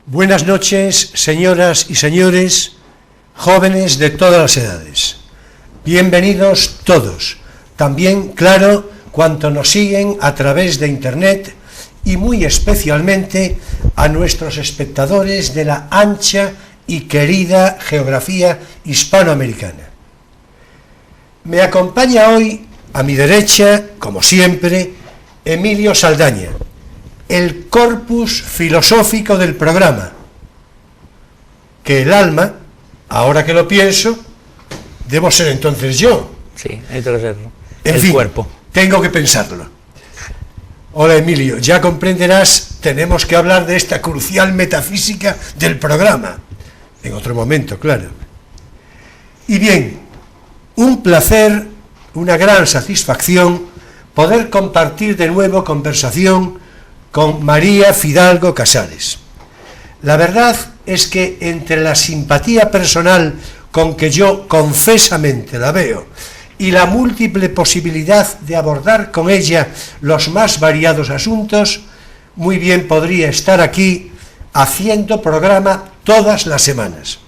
Buenas noches, señoras y señores, jóvenes de todas las edades. Bienvenidos todos, también, claro, cuantos nos siguen a través de Internet y muy especialmente a nuestros espectadores de la ancha y querida geografía hispanoamericana. Me acompaña hoy, a mi derecha, como siempre, Emilio Saldaña, el corpus filosófico del programa, que el alma, ahora que lo pienso, debo ser entonces yo. Sí, hay que serlo. En fin, cuerpo. Tengo que pensarlo. Hola Emilio, ya comprenderás, tenemos que hablar de esta crucial metafísica del programa. En otro momento, claro. Y bien, un placer, una gran satisfacción poder compartir de nuevo conversación con María Fidalgo Casares. La verdad es que entre la simpatía personal con que yo confesamente la veo y la múltiple posibilidad de abordar con ella los más variados asuntos, muy bien podría estar aquí haciendo programa todas las semanas.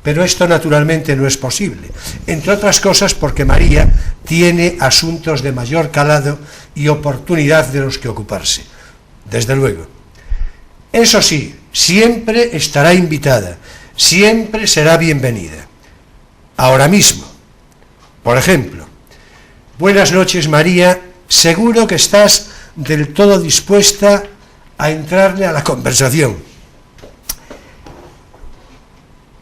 Pero esto naturalmente no es posible, entre otras cosas porque María tiene asuntos de mayor calado y oportunidad de los que ocuparse. Desde luego. Eso sí, siempre estará invitada, siempre será bienvenida. Ahora mismo, por ejemplo, buenas noches María, seguro que estás del todo dispuesta a entrarle a la conversación.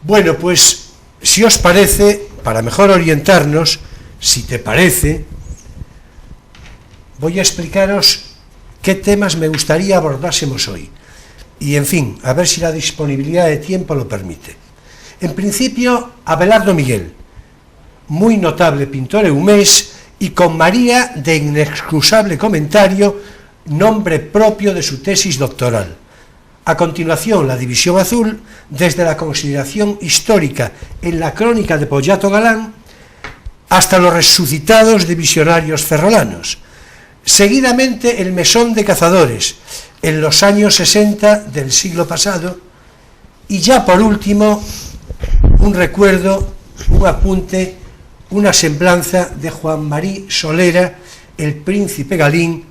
Bueno, pues, si os parece, para mejor orientarnos, si te parece, voy a explicaros qué temas me gustaría abordásemos hoy. Y, en fin, a ver si la disponibilidad de tiempo lo permite. En principio, Abelardo Miguel, muy notable pintor eumés y con María de inexcusable comentario, nombre propio de su tesis doctoral. A continuación, la División Azul, desde la consideración histórica en la crónica de Pollato Galán, hasta los resucitados de visionarios ferrolanos. Seguidamente el mesón de cazadores en los años 60 del siglo pasado y ya por último un recuerdo, un apunte, una semblanza de Juan Marí Solera, el príncipe Galín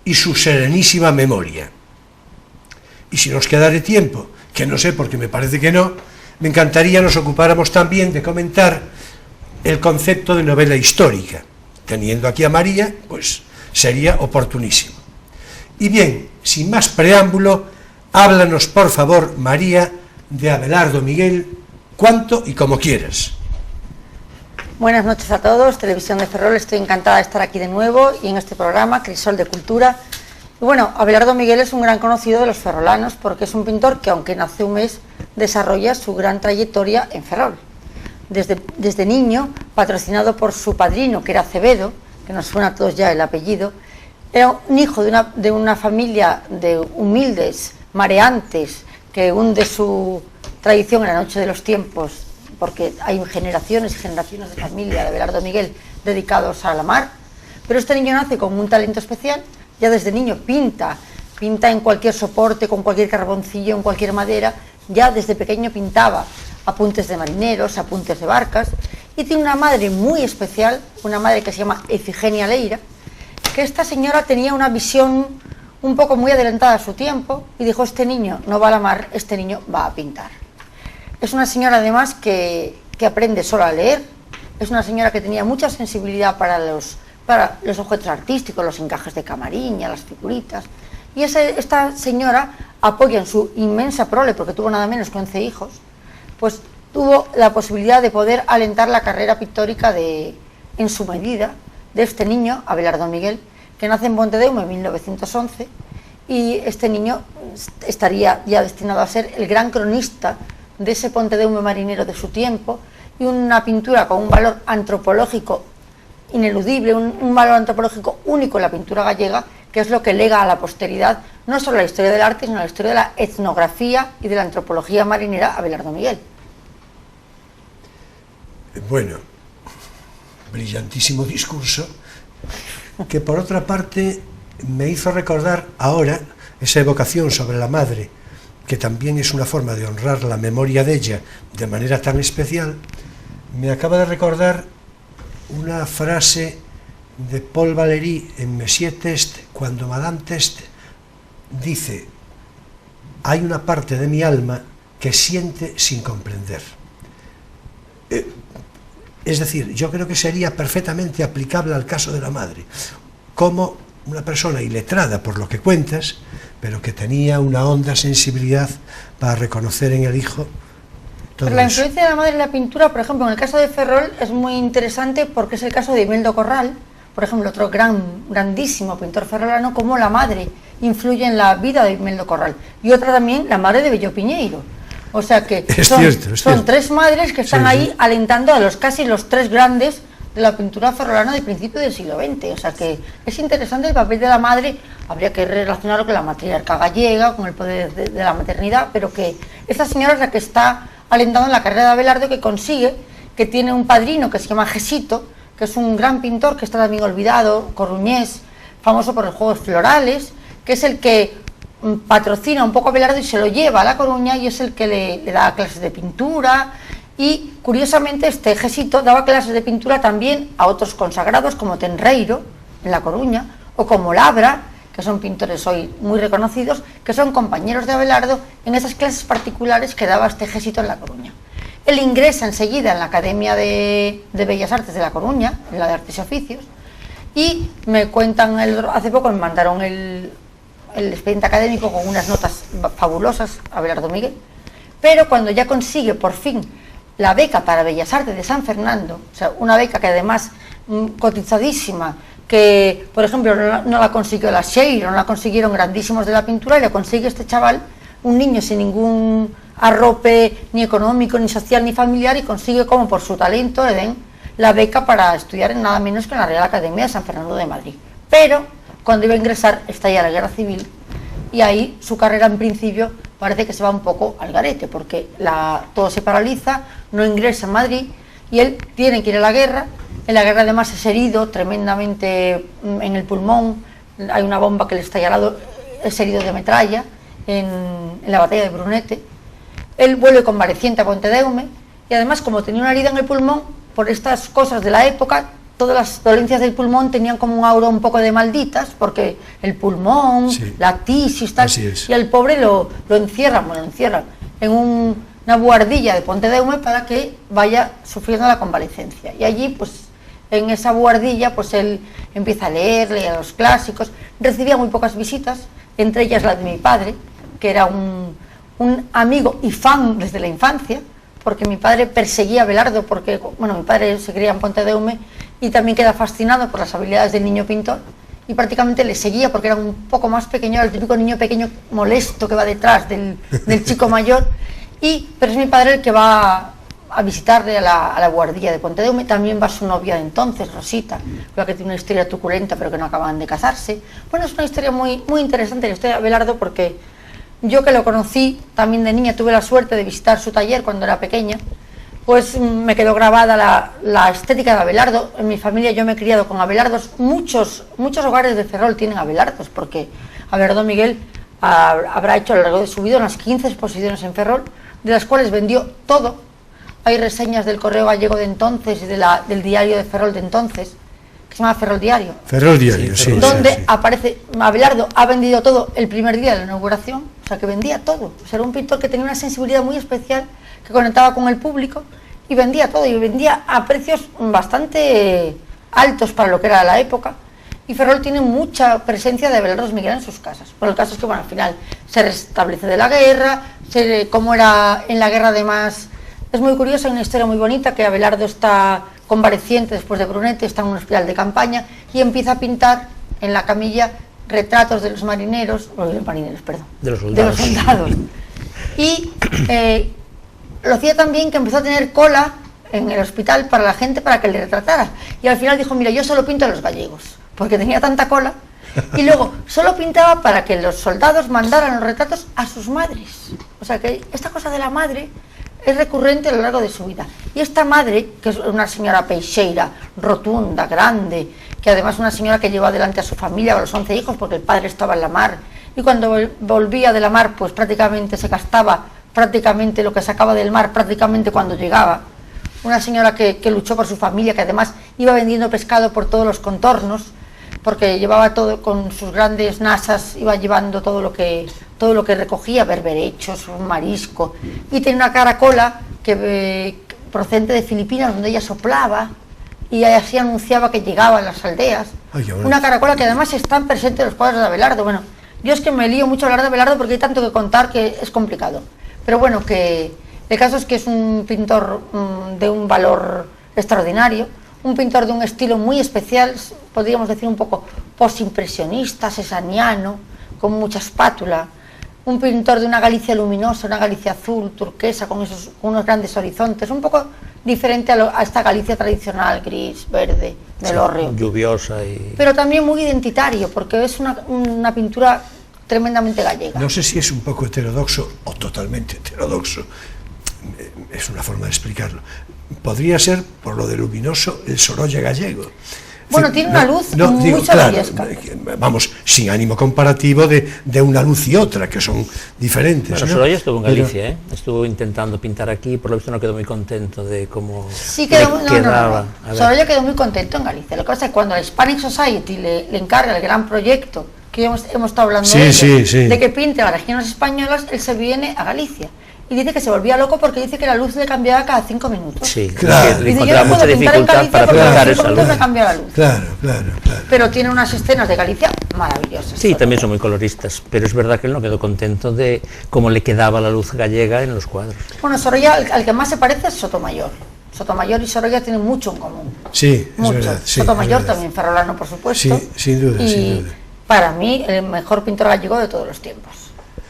y su serenísima memoria. Y si nos quedare tiempo, que no sé porque me parece que no, me encantaría nos ocupáramos también de comentar el concepto de novela histórica. Teniendo aquí a María, pues sería oportunísimo. Y bien, sin más preámbulo, háblanos por favor, María, de Abelardo Miguel, cuanto y como quieras. Buenas noches a todos, Televisión de Ferrol, estoy encantada de estar aquí de nuevo y en este programa, Crisol de Cultura. Y bueno, Abelardo Miguel es un gran conocido de los ferrolanos porque es un pintor que, aunque nace un mes, desarrolla su gran trayectoria en Ferrol. Desde niño, patrocinado por su padrino, que era Acevedo, que nos suena a todos ya el apellido, era un hijo de una familia de humildes, mareantes, que hunde su tradición en la noche de los tiempos, porque hay generaciones y generaciones de familia de Abelardo Miguel dedicados a la mar, pero este niño nace con un talento especial, ya desde niño pinta en cualquier soporte, con cualquier carboncillo, en cualquier madera, ya desde pequeño pintaba apuntes de marineros, apuntes de barcas, y tiene una madre muy especial, una madre que se llama Efigenia Leira, que esta señora tenía una visión un poco muy adelantada a su tiempo y dijo: este niño no va a la mar, este niño va a pintar. Es una señora además que aprende solo a leer, es una señora que tenía mucha sensibilidad para los objetos artísticos, los encajes de camariña, las figuritas, y esta señora apoya en su inmensa prole, porque tuvo nada menos que 11 hijos, pues tuvo la posibilidad de poder alentar la carrera pictórica en su medida de este niño, Abelardo Miguel, que nace en Pontedeume en 1911, y este niño estaría ya destinado a ser el gran cronista de ese Pontedeume marinero de su tiempo, y una pintura con un valor antropológico ineludible, un valor antropológico único en la pintura gallega, que es lo que lega a la posteridad no solo la historia del arte, sino la historia de la etnografía y de la antropología marinera, Abelardo Miguel. Bueno, brillantísimo discurso, que por otra parte me hizo recordar ahora esa evocación sobre la madre que también es una forma de honrar la memoria de ella de manera tan especial, me acaba de recordar una frase de Paul Valéry en Monsieur Test, cuando Madame Test dice: hay una parte de mi alma que siente sin comprender. Es decir, yo creo que sería perfectamente aplicable al caso de la madre, como una persona iletrada por lo que cuentas, pero que tenía una honda sensibilidad para reconocer en el hijo todo pero la eso. influencia de la madre en la pintura, por ejemplo, en el caso de Ferrol es muy interesante porque es el caso de Imeldo Corral, por ejemplo, otro grandísimo pintor ferrolano, como la madre influye en la vida de Imeldo Corral, y otra también, la madre de Bello Piñeiro. O sea que son tres madres que están ahí alentando a casi los tres grandes de la pintura ferrolana del principio del siglo XX. O sea que es interesante el papel de la madre. Habría que relacionarlo con la matriarca gallega, con el poder de la maternidad, pero que esta señora es la que está alentando en la carrera de Abelardo, que consigue, que tiene un padrino que se llama Gesito, que es un gran pintor que está también olvidado, coruñés, famoso por los juegos florales, que es el que patrocina un poco a Abelardo y se lo lleva a La Coruña, y es el que le da clases de pintura. Y curiosamente este Gesito daba clases de pintura también a otros consagrados como Tenreiro en La Coruña, o como Labra, que son pintores hoy muy reconocidos, que son compañeros de Abelardo en esas clases particulares que daba este Gesito en La Coruña. Él ingresa enseguida en la Academia de Bellas Artes de La Coruña, en la de Artes y Oficios, y me cuentan, hace poco me mandaron el expediente académico con unas notas fabulosas a Abelardo Miguel, pero cuando ya consigue por fin la beca para Bellas Artes de San Fernando, o sea, una beca que además cotizadísima, que por ejemplo no la consiguió la Sheiro, no la consiguieron grandísimos de la pintura, y la consigue este chaval, un niño sin ningún arrope ni económico, ni social, ni familiar, y consigue, como por su talento, le den la beca para estudiar en nada menos que en la Real Academia de San Fernando de Madrid. Pero cuando iba a ingresar estalla la guerra civil, y ahí su carrera en principio parece que se va un poco al garete, porque todo se paraliza, no ingresa en Madrid, y él tiene que ir a la guerra. En la guerra además es herido tremendamente en el pulmón, hay una bomba que le estalla al lado, es herido de metralla en la batalla de Brunete. Él vuelve convaleciente a Pontedeume, y además, como tenía una herida en el pulmón, por estas cosas de la época, todas las dolencias del pulmón tenían como un aura un poco de malditas, porque el pulmón, sí, la tisis, tal, y al pobre lo encierran en una buhardilla de Pontedeume para que vaya sufriendo la convalecencia. Y allí, pues, en esa buhardilla, pues él empieza a leer los clásicos, recibía muy pocas visitas, entre ellas la de mi padre, que era un amigo y fan desde la infancia, porque mi padre perseguía a Abelardo, porque, bueno, mi padre se criaba en Pontedeume y también queda fascinado por las habilidades del niño pintor, y prácticamente le seguía porque era un poco más pequeño, era el típico niño pequeño molesto que va detrás del chico mayor, pero es mi padre el que va a visitarle a la buhardilla de Pontedeume. También va su novia de entonces, Rosita, con la que tiene una historia truculenta pero que no acaban de casarse. Bueno, es una historia muy, muy interesante la historia de Abelardo, porque yo, que lo conocí también de niña, tuve la suerte de visitar su taller cuando era pequeña, pues me quedó grabada la estética de Abelardo. En mi familia yo me he criado con Abelardos, muchos hogares de Ferrol tienen Abelardos, porque Abelardo Miguel habrá hecho a lo largo de su vida unas 15 exposiciones en Ferrol, de las cuales vendió todo. Hay reseñas del Correo Gallego de entonces y del diario de Ferrol de entonces, que se llama Ferrol Diario. Ferrol Diario, sí. Donde aparece, Abelardo ha vendido todo el primer día de la inauguración, o sea que vendía todo. O sea, era un pintor que tenía una sensibilidad muy especial, que conectaba con el público y vendía todo, y vendía a precios bastante altos para lo que era la época. Y Ferrol tiene mucha presencia de Abelardo Miguel en sus casas. Pero el caso es que, bueno, al final se restablece de la guerra, como era en la guerra además. Es muy curiosa, hay una historia muy bonita, que Abelardo está convaleciente después de Brunete, está en un hospital de campaña y empieza a pintar en la camilla retratos de los marineros, de los soldados. Y lo hacía también que empezó a tener cola en el hospital para la gente, para que le retratara. Y al final dijo: mira, yo solo pinto a los gallegos, porque tenía tanta cola. Y luego solo pintaba para que los soldados mandaran los retratos a sus madres. O sea que esta cosa de la madre es recurrente a lo largo de su vida. Y esta madre, que es una señora peixeira, rotunda, grande, que además es una señora que llevó adelante a su familia, a los 11 hijos, porque el padre estaba en la mar y cuando volvía de la mar, pues prácticamente se gastaba prácticamente lo que sacaba del mar, prácticamente cuando llegaba. Una señora que luchó por su familia, que además iba vendiendo pescado por todos los contornos, porque llevaba todo con sus grandes nasas, iba llevando todo lo que recogía, berberechos, un marisco, y tenía una caracola que procedente de Filipinas, donde ella soplaba y así anunciaba que llegaba a las aldeas. Una caracola que además están presentes en los cuadros de Abelardo. Bueno, yo es que me lío mucho hablar de Abelardo porque hay tanto que contar que es complicado, pero bueno, que el caso es que es un pintor de un valor extraordinario, un pintor de un estilo muy especial, podríamos decir un poco postimpresionista, cesaniano, con mucha espátula, un pintor de una Galicia luminosa, una Galicia azul, turquesa, con unos grandes horizontes, un poco diferente a esta Galicia tradicional, gris, verde, del hórreo. Lluviosa pero también muy identitario, porque es una pintura tremendamente gallega. No sé si es un poco heterodoxo o totalmente heterodoxo, es una forma de explicarlo. Podría ser, por lo de luminoso, el Sorolla gallego. Bueno, tiene una luz muy sorollesca. Vamos, sin ánimo comparativo de una luz y otra, que son diferentes. Bueno, ¿no? Sorolla estuvo en Galicia, estuvo intentando pintar aquí, por lo visto no quedó muy contento de cómo quedaba. Sorolla quedó muy contento en Galicia. Lo que pasa es que cuando la Hispanic Society le encarga el gran proyecto, que hemos estado hablando de que pinte las regiones españolas, él se viene a Galicia. Y dice que se volvía loco porque dice que la luz le cambiaba cada 5 minutos. Sí, claro. Y dice, yo no puedo pintar en Galicia porque cada 5 minutos me cambia la luz. Claro. Pero tiene unas escenas de Galicia maravillosas. Sí, también son muy coloristas, pero es verdad que él no quedó contento de cómo le quedaba la luz gallega en los cuadros. Bueno, Sorolla, al que más se parece es Sotomayor. Sotomayor y Sorolla tienen mucho en común. Sí, mucho. Es verdad. Sí, Sotomayor es verdad. también, ferrolano, por supuesto. Sí, sin duda, sin duda. Para mí, el mejor pintor gallego de todos los tiempos,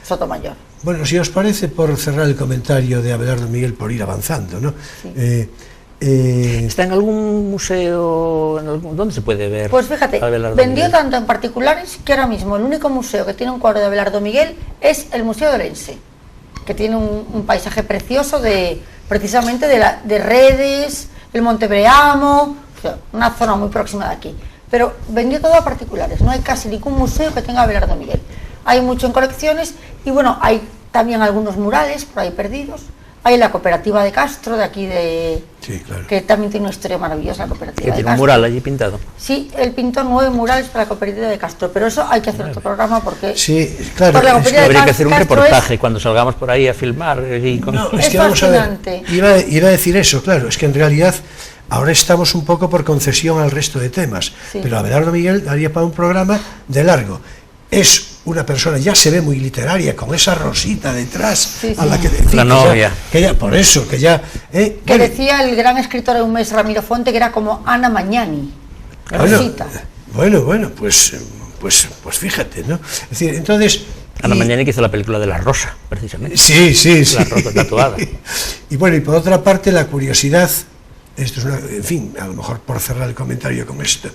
Sotomayor. Bueno, si os parece, por cerrar el comentario de Abelardo Miguel, por ir avanzando, ¿no? Sí. ¿Está en algún museo? ¿Dónde se puede ver? Pues fíjate, vendió tanto en particulares que ahora mismo el único museo que tiene un cuadro de Abelardo Miguel es el Museo de Orense, que tiene un paisaje precioso precisamente de Redes, el Monte Breamo, o sea, una zona muy próxima de aquí. Pero vendió todo a particulares, no hay casi ningún museo que tenga Abelardo Miguel. Hay mucho en colecciones y bueno, hay también algunos murales por ahí perdidos. Hay la cooperativa de Castro, de aquí sí, claro. Que también tiene una historia maravillosa, la cooperativa de Castro. ¿Tiene un mural allí pintado? Sí, él pintó 9 murales para la cooperativa de Castro, pero eso hay que hacer otro programa porque... Sí, claro. Habría que hacer un reportaje cuando salgamos por ahí a filmar. Es que vamos a ver, iba a decir eso, claro, es que en realidad ahora estamos un poco por concesión al resto de temas, sí. Pero Abelardo Miguel daría para un programa de largo. Es una persona, ya se ve muy literaria, con esa rosita detrás, a la que decía, la novia. Que ya, por eso, que ya... que bueno, decía el gran escritor Eumés Ramiro Fonte que era como Ana Magnani, rosita. Bueno, pues fíjate, ¿no? Es decir, entonces... Ana Magnani que hizo la película de La Rosa, precisamente. Sí. La rosa tatuada. Y bueno, y por otra parte, la curiosidad, esto es en fin, a lo mejor por cerrar el comentario con esto,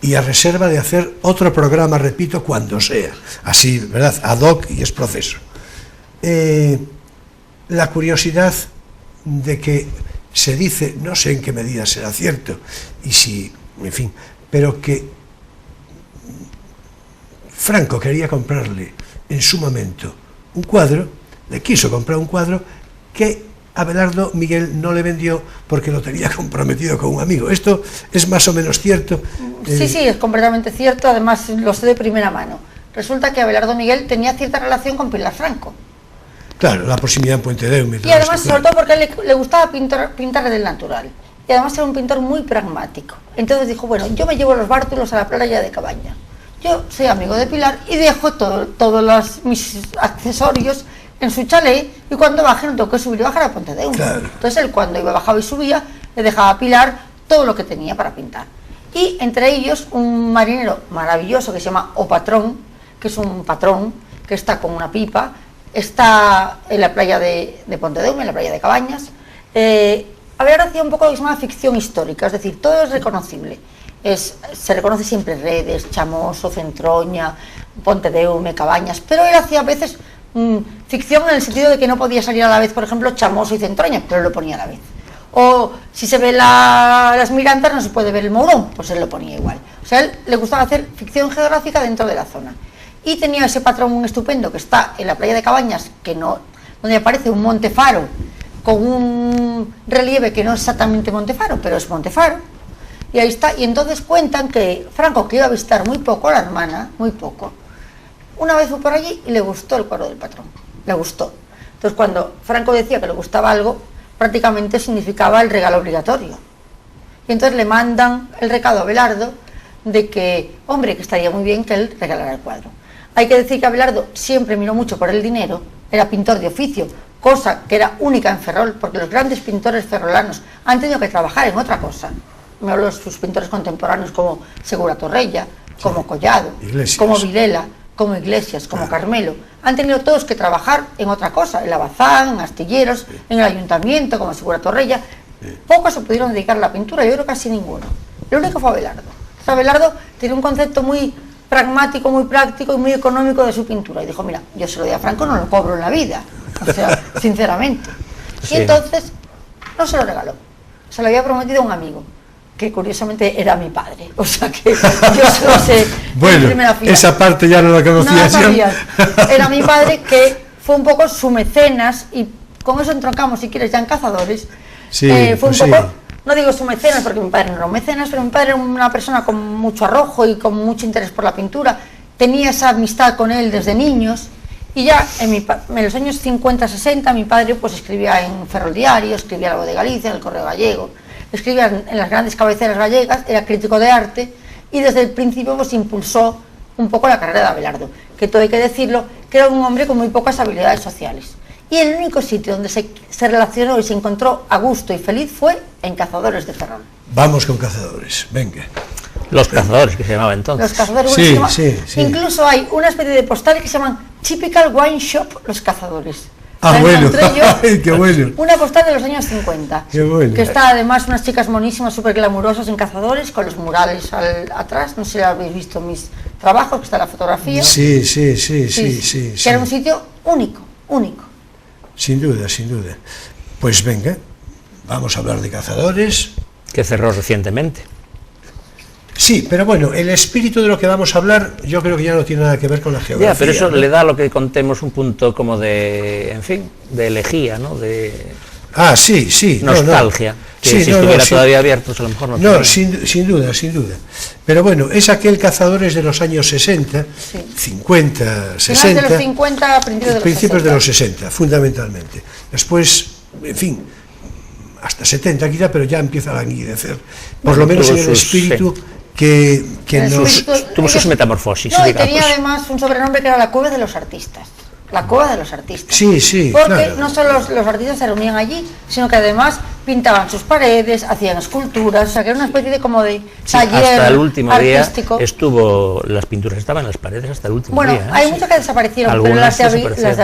y a reserva de hacer otro programa, repito, cuando sea, así, ¿verdad?, ad hoc y es proceso. La curiosidad de que se dice, no sé en qué medida será cierto, y si, en fin, pero que Franco quería comprarle en su momento un cuadro, le quiso comprar un cuadro que Abelardo Miguel no le vendió porque lo tenía comprometido con un amigo. ¿Esto es más o menos cierto? Sí, es completamente cierto, además lo sé de primera mano. Resulta que Abelardo Miguel tenía cierta relación con Pilar Franco. Claro, la proximidad en Puente de Eume. Y además, sobre todo porque le gustaba pintar del natural. Y además era un pintor muy pragmático. Entonces dijo, bueno, yo me llevo los bártulos a la playa de Cabaña. Yo soy amigo de Pilar y dejo todos mis accesorios en su chalet, y cuando baje no tengo que subir y bajar a Puente de Eume. Claro. Entonces él, cuando iba, bajaba y subía, le dejaba a Pilar todo lo que tenía para pintar. Y entre ellos un marinero maravilloso que se llama O Patrón, que es un patrón que está con una pipa, está en la playa de Puente de Eume, en la playa de Cabañas. Abelardo hacía un poco lo que se llama ficción histórica, es decir, todo es reconocible. Se reconoce siempre Redes, Chamoso, Centroña, Puente de Eume, Cabañas, pero él hacía a veces ficción en el sentido de que no podía salir a la vez, por ejemplo, Chamoso y Centroña, pero lo ponía a la vez. O si se ve las Mirantas no se puede ver el Mourón, pues él lo ponía igual. O sea, a él le gustaba hacer ficción geográfica dentro de la zona. y tenía ese patrón estupendo que está en la playa de Cabañas, donde aparece un Monte Faro con un relieve que no es exactamente Montefaro, pero es Montefaro, y ahí está. Y entonces cuentan que Franco, que iba a visitar muy poco a la hermana, muy poco, una vez fue por allí y le gustó el cuadro del patrón, le gustó. Entonces cuando Franco decía que le gustaba algo, prácticamente significaba el regalo obligatorio. Y entonces le mandan el recado a Abelardo de que, hombre, que estaría muy bien que él regalara el cuadro. Hay que decir que Abelardo siempre miró mucho por el dinero, era pintor de oficio, cosa que era única en Ferrol, porque los grandes pintores ferrolanos han tenido que trabajar en otra cosa. Me hablo de sus pintores contemporáneos como Segura Torrella, como Collado, Iglesias, como Vilela, como Iglesias, como Carmelo. Han tenido todos que trabajar en otra cosa, en la Bazán, en Astilleros, en el ayuntamiento, como Segura Torrella. Pocos se pudieron dedicar a la pintura, yo creo casi ninguno. Lo único fue Abelardo. O sea, Abelardo tiene un concepto muy pragmático, muy práctico y muy económico de su pintura. Y dijo, mira, yo se lo di a Franco, no lo cobro en la vida. O sea, sinceramente. Sí. Y entonces no se lo regaló. Se lo había prometido a un amigo, que curiosamente era mi padre. O sea que yo se lo sé en primera fila. Esa parte ya no la conocía. No la sabías. Era mi padre, que fue un poco su mecenas, y con eso entroncamos, si quieres, ya en Cazadores. Sí, fue un sí. poco, no digo su mecenas porque mi padre no era un mecenas, pero mi padre era una persona con mucho arrojo y con mucho interés por la pintura. Tenía esa amistad con él desde niños, y ya en los años 50-60 mi padre pues escribía en Ferrol Diario, escribía algo de Galicia, en el Correo Gallego, escribía en las grandes cabeceras gallegas, era crítico de arte, y desde el principio pues impulsó un poco la carrera de Abelardo, que todo hay que decirlo, que era un hombre con muy pocas habilidades sociales. Y el único sitio donde se relacionó y se encontró a gusto y feliz fue en Cazadores de Ferrol. Vamos con Cazadores, venga. Los Cazadores, que se llamaba entonces. Los Cazadores, Sí, bueno, sí. incluso hay una especie de postales que se llaman Typical Wine Shop Los Cazadores. Ah, La bueno. encontré yo, Ay, qué bueno. una postal de los años 50, Qué bueno. que está además unas chicas monísimas, súper glamurosas en Cazadores, con los murales atrás. No sé si habéis visto mis trabajos, que está la fotografía. Sí. Que era un sitio único, único. Sin duda. Pues venga, vamos a hablar de Cazadores. Que cerró recientemente. Sí, pero bueno, el espíritu de lo que vamos a hablar yo creo que ya no tiene nada que ver con la geografía. Ya, pero eso ¿no? le da a lo que contemos un punto como de, en fin, de elegía, ¿no? De Ah, sí. nostalgia. Que Sí, si no, estuviera sí. todavía abierto, pues a lo mejor no. No, tendría. sin duda. Pero bueno, es aquel Cazadores de los años 60, Sí. 50, 60. Finales de los 50, principios de los 60. Fundamentalmente. Después, en fin, hasta 70 quizá, pero ya empieza a languidecer. Por lo menos en tuvo el sus- espíritu que El nos... espíritu- Tuvo sus metamorfosis, No, y digamos. tenía además un sobrenombre que era la Cueva de los Artistas. La Cueva de los Artistas. Sí, Porque claro. no solo los artistas se reunían allí, sino que además pintaban sus paredes, hacían esculturas, o sea que era una especie de como de Sí, taller hasta el último artístico. día estuvo, las pinturas estaban en las paredes hasta el último Bueno, día. ¿eh? hay muchas que desaparecieron, pero Algunas las de desaparecieron.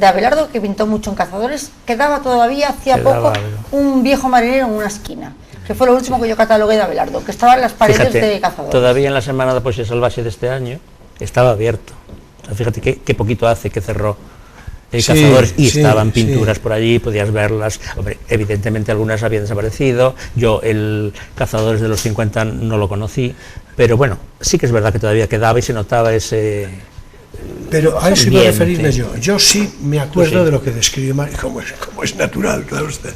Abelardo, que pintó mucho en Cazadores, quedaba todavía hacía Quedaba poco algo. un viejo marinero en una esquina, que fue lo último que yo catalogué de Abelardo, que estaba en las paredes Fíjate, de Cazadores. todavía en la Semana de Poesía Salvaje de este año estaba abierto. O sea, fíjate qué poquito hace que cerró Cazadores, y estaban pinturas por allí, podías verlas. Hombre, evidentemente algunas habían desaparecido. Yo el Cazadores de los 50 no lo conocí, pero bueno, sí que es verdad que todavía quedaba y se notaba ese... Pero a eso iba a ambiente. referirme yo. Yo sí me acuerdo Pues sí. de lo que describe Mari, como es natural, claro usted.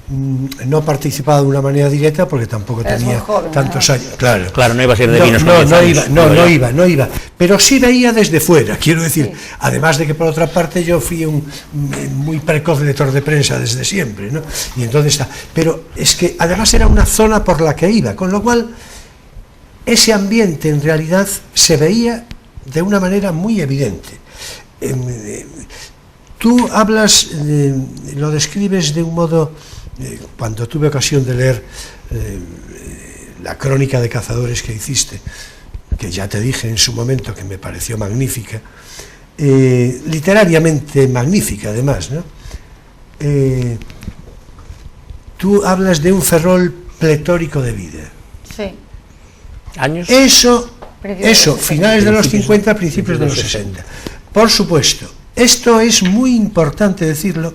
No participaba de una manera directa porque tampoco Eres tenía muy joven, tantos ¿no? años. Claro. Claro, no iba a ser de vinos con 10 años, No iba. Pero sí veía desde fuera, quiero decir. Sí. Además de que por otra parte yo fui un muy precoz lector de prensa desde siempre, ¿no? Y entonces está. Pero es que además era una zona por la que iba, con lo cual ese ambiente en realidad se veía de una manera muy evidente. Tú hablas, lo describes de un modo, cuando tuve ocasión de leer la crónica de Cazadores que hiciste, que ya te dije en su momento que me pareció magnífica, literariamente magnífica además, ¿no? Tú hablas de un Ferrol pletórico de vida. Sí. ¿Años? Eso, finales de los 50, principios de los 60. Por supuesto, esto es muy importante decirlo,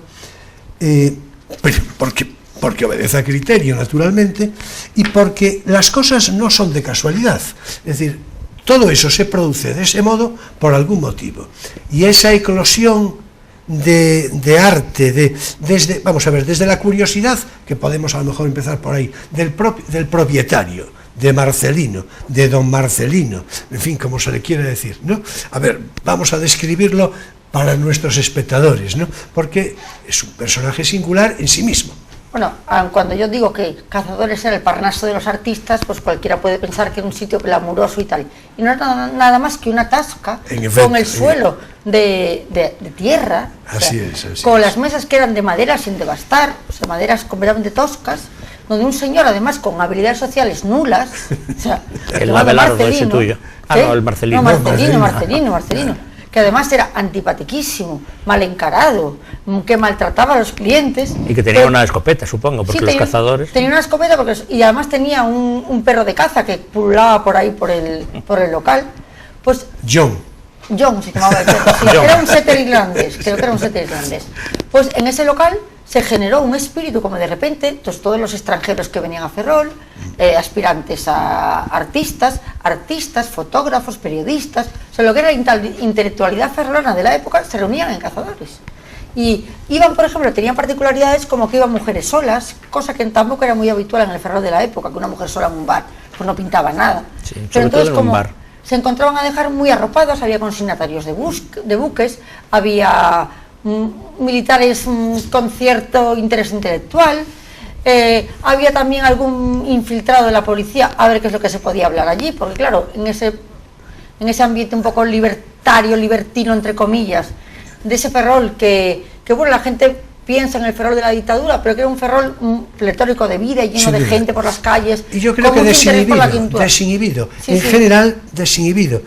porque obedece a criterio, naturalmente, y porque las cosas no son de casualidad. Es decir, Todo eso se produce de ese modo por algún motivo. Y esa eclosión de arte, desde la curiosidad, que podemos a lo mejor empezar por ahí, del propietario, de Marcelino, de don Marcelino, en fin, como se le quiere decir, ¿no? A ver, vamos a describirlo para nuestros espectadores, ¿no? Porque es un personaje singular en sí mismo. Bueno, cuando yo digo que Cazadores era el Parnaso de los artistas, pues cualquiera puede pensar que es un sitio glamuroso y tal. Y no es nada más que una tasca con el suelo de tierra, así o sea, es, con las mesas que eran de madera sin devastar, o sea, maderas completamente toscas, donde un señor, además, con habilidades sociales nulas, o sea, el Abelardo ese tuyo. Ah, no, el Marcelino. No, Marcelino, que además era antipatiquísimo, mal encarado, que maltrataba a los clientes. Y que tenía una escopeta, supongo, porque los cazadores... Tenía una escopeta y además tenía un perro de caza que pululaba por ahí, por el local. Pues John se llamaba el perro, sí, era un setter irlandés, creo que era un setter irlandés. Pues en ese local se generó un espíritu como de repente, todos los extranjeros que venían a Ferrol, aspirantes a artistas, fotógrafos, periodistas, o sea, lo que era la intelectualidad ferrolana de la época, se reunían en Cazadores. Y iban, por ejemplo, tenían particularidades como que iban mujeres solas, cosa que tampoco era muy habitual en el Ferrol de la época, que una mujer sola en un bar, pues no pintaba nada. Sí, pero entonces, todo en un bar. Se encontraban a dejar muy arropados, había consignatarios de buques, había militares con cierto interés intelectual, había también algún infiltrado de la policía a ver qué es lo que se podía hablar allí, porque claro, en ese ambiente un poco libertino entre comillas, de ese Ferrol que bueno, la gente piensa en el Ferrol de la dictadura, pero que era un Ferrol pletórico de vida y lleno de gente por las calles, y yo creo que desinhibido, en general desinhibido,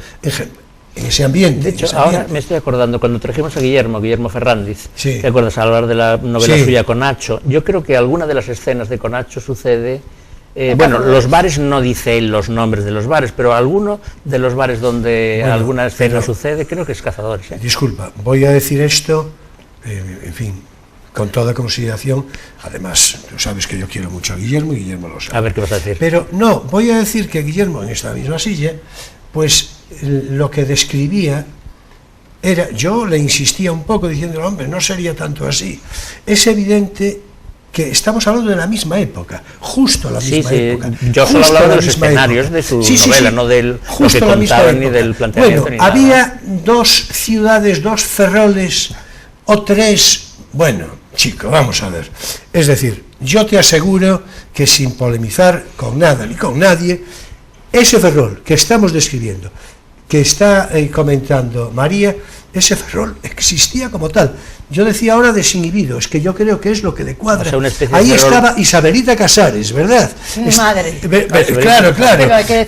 en ese ambiente. De hecho, ahora me estoy acordando, cuando trajimos a Guillermo Ferrandiz, sí. ¿te acuerdas? Al hablar de la novela sí. suya Conacho, yo creo que alguna de las escenas de Conacho sucede... bueno, los bares no dice él los nombres de los bares, pero alguno de los bares donde alguna escena sucede, creo que es Cazadores. Disculpa, voy a decir esto, en fin, con toda consideración. Además, tú sabes que yo quiero mucho a Guillermo y Guillermo lo sabe. A ver qué vas a decir. Pero no, voy a decir que Guillermo, en esta misma silla, pues lo que describía era, yo le insistía un poco diciendo, hombre, no sería tanto así. Es evidente que estamos hablando de la misma época, justo la misma época. Yo solo hablaba de los escenarios de su novela, no de lo que contaban ni del planteamiento. Bueno, había dos ciudades, dos Ferroles o tres, bueno, chico, vamos a ver. Es decir, yo te aseguro que sin polemizar con nada ni con nadie, ese Ferrol que estamos describiendo, que está comentando María, ese Ferrol existía como tal. Yo decía ahora desinhibido, es que yo creo que es lo que le cuadra. O sea, ahí estaba Isabelita Casares, ¿verdad? Mi madre. Claro.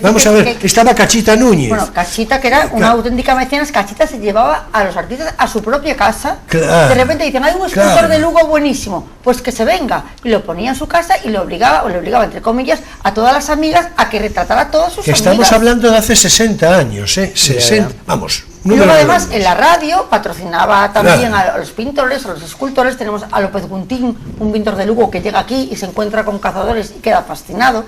Vamos a ver, estaba Cachita Núñez. Bueno, Cachita, que era una auténtica mecenas. Cachita se llevaba a los artistas a su propia casa. Claro, de repente dicen, hay un escultor de Lugo buenísimo, pues que se venga. Y lo ponía en su casa y le obligaba, entre comillas, a todas las amigas a que retratara a todas sus amigas. Estamos hablando de hace 60 años, 60, vamos. Y luego además en la radio patrocinaba también a los pintores, a los escultores. Tenemos a López Guntín, un pintor de Lugo que llega aquí y se encuentra con Cazadores y queda fascinado.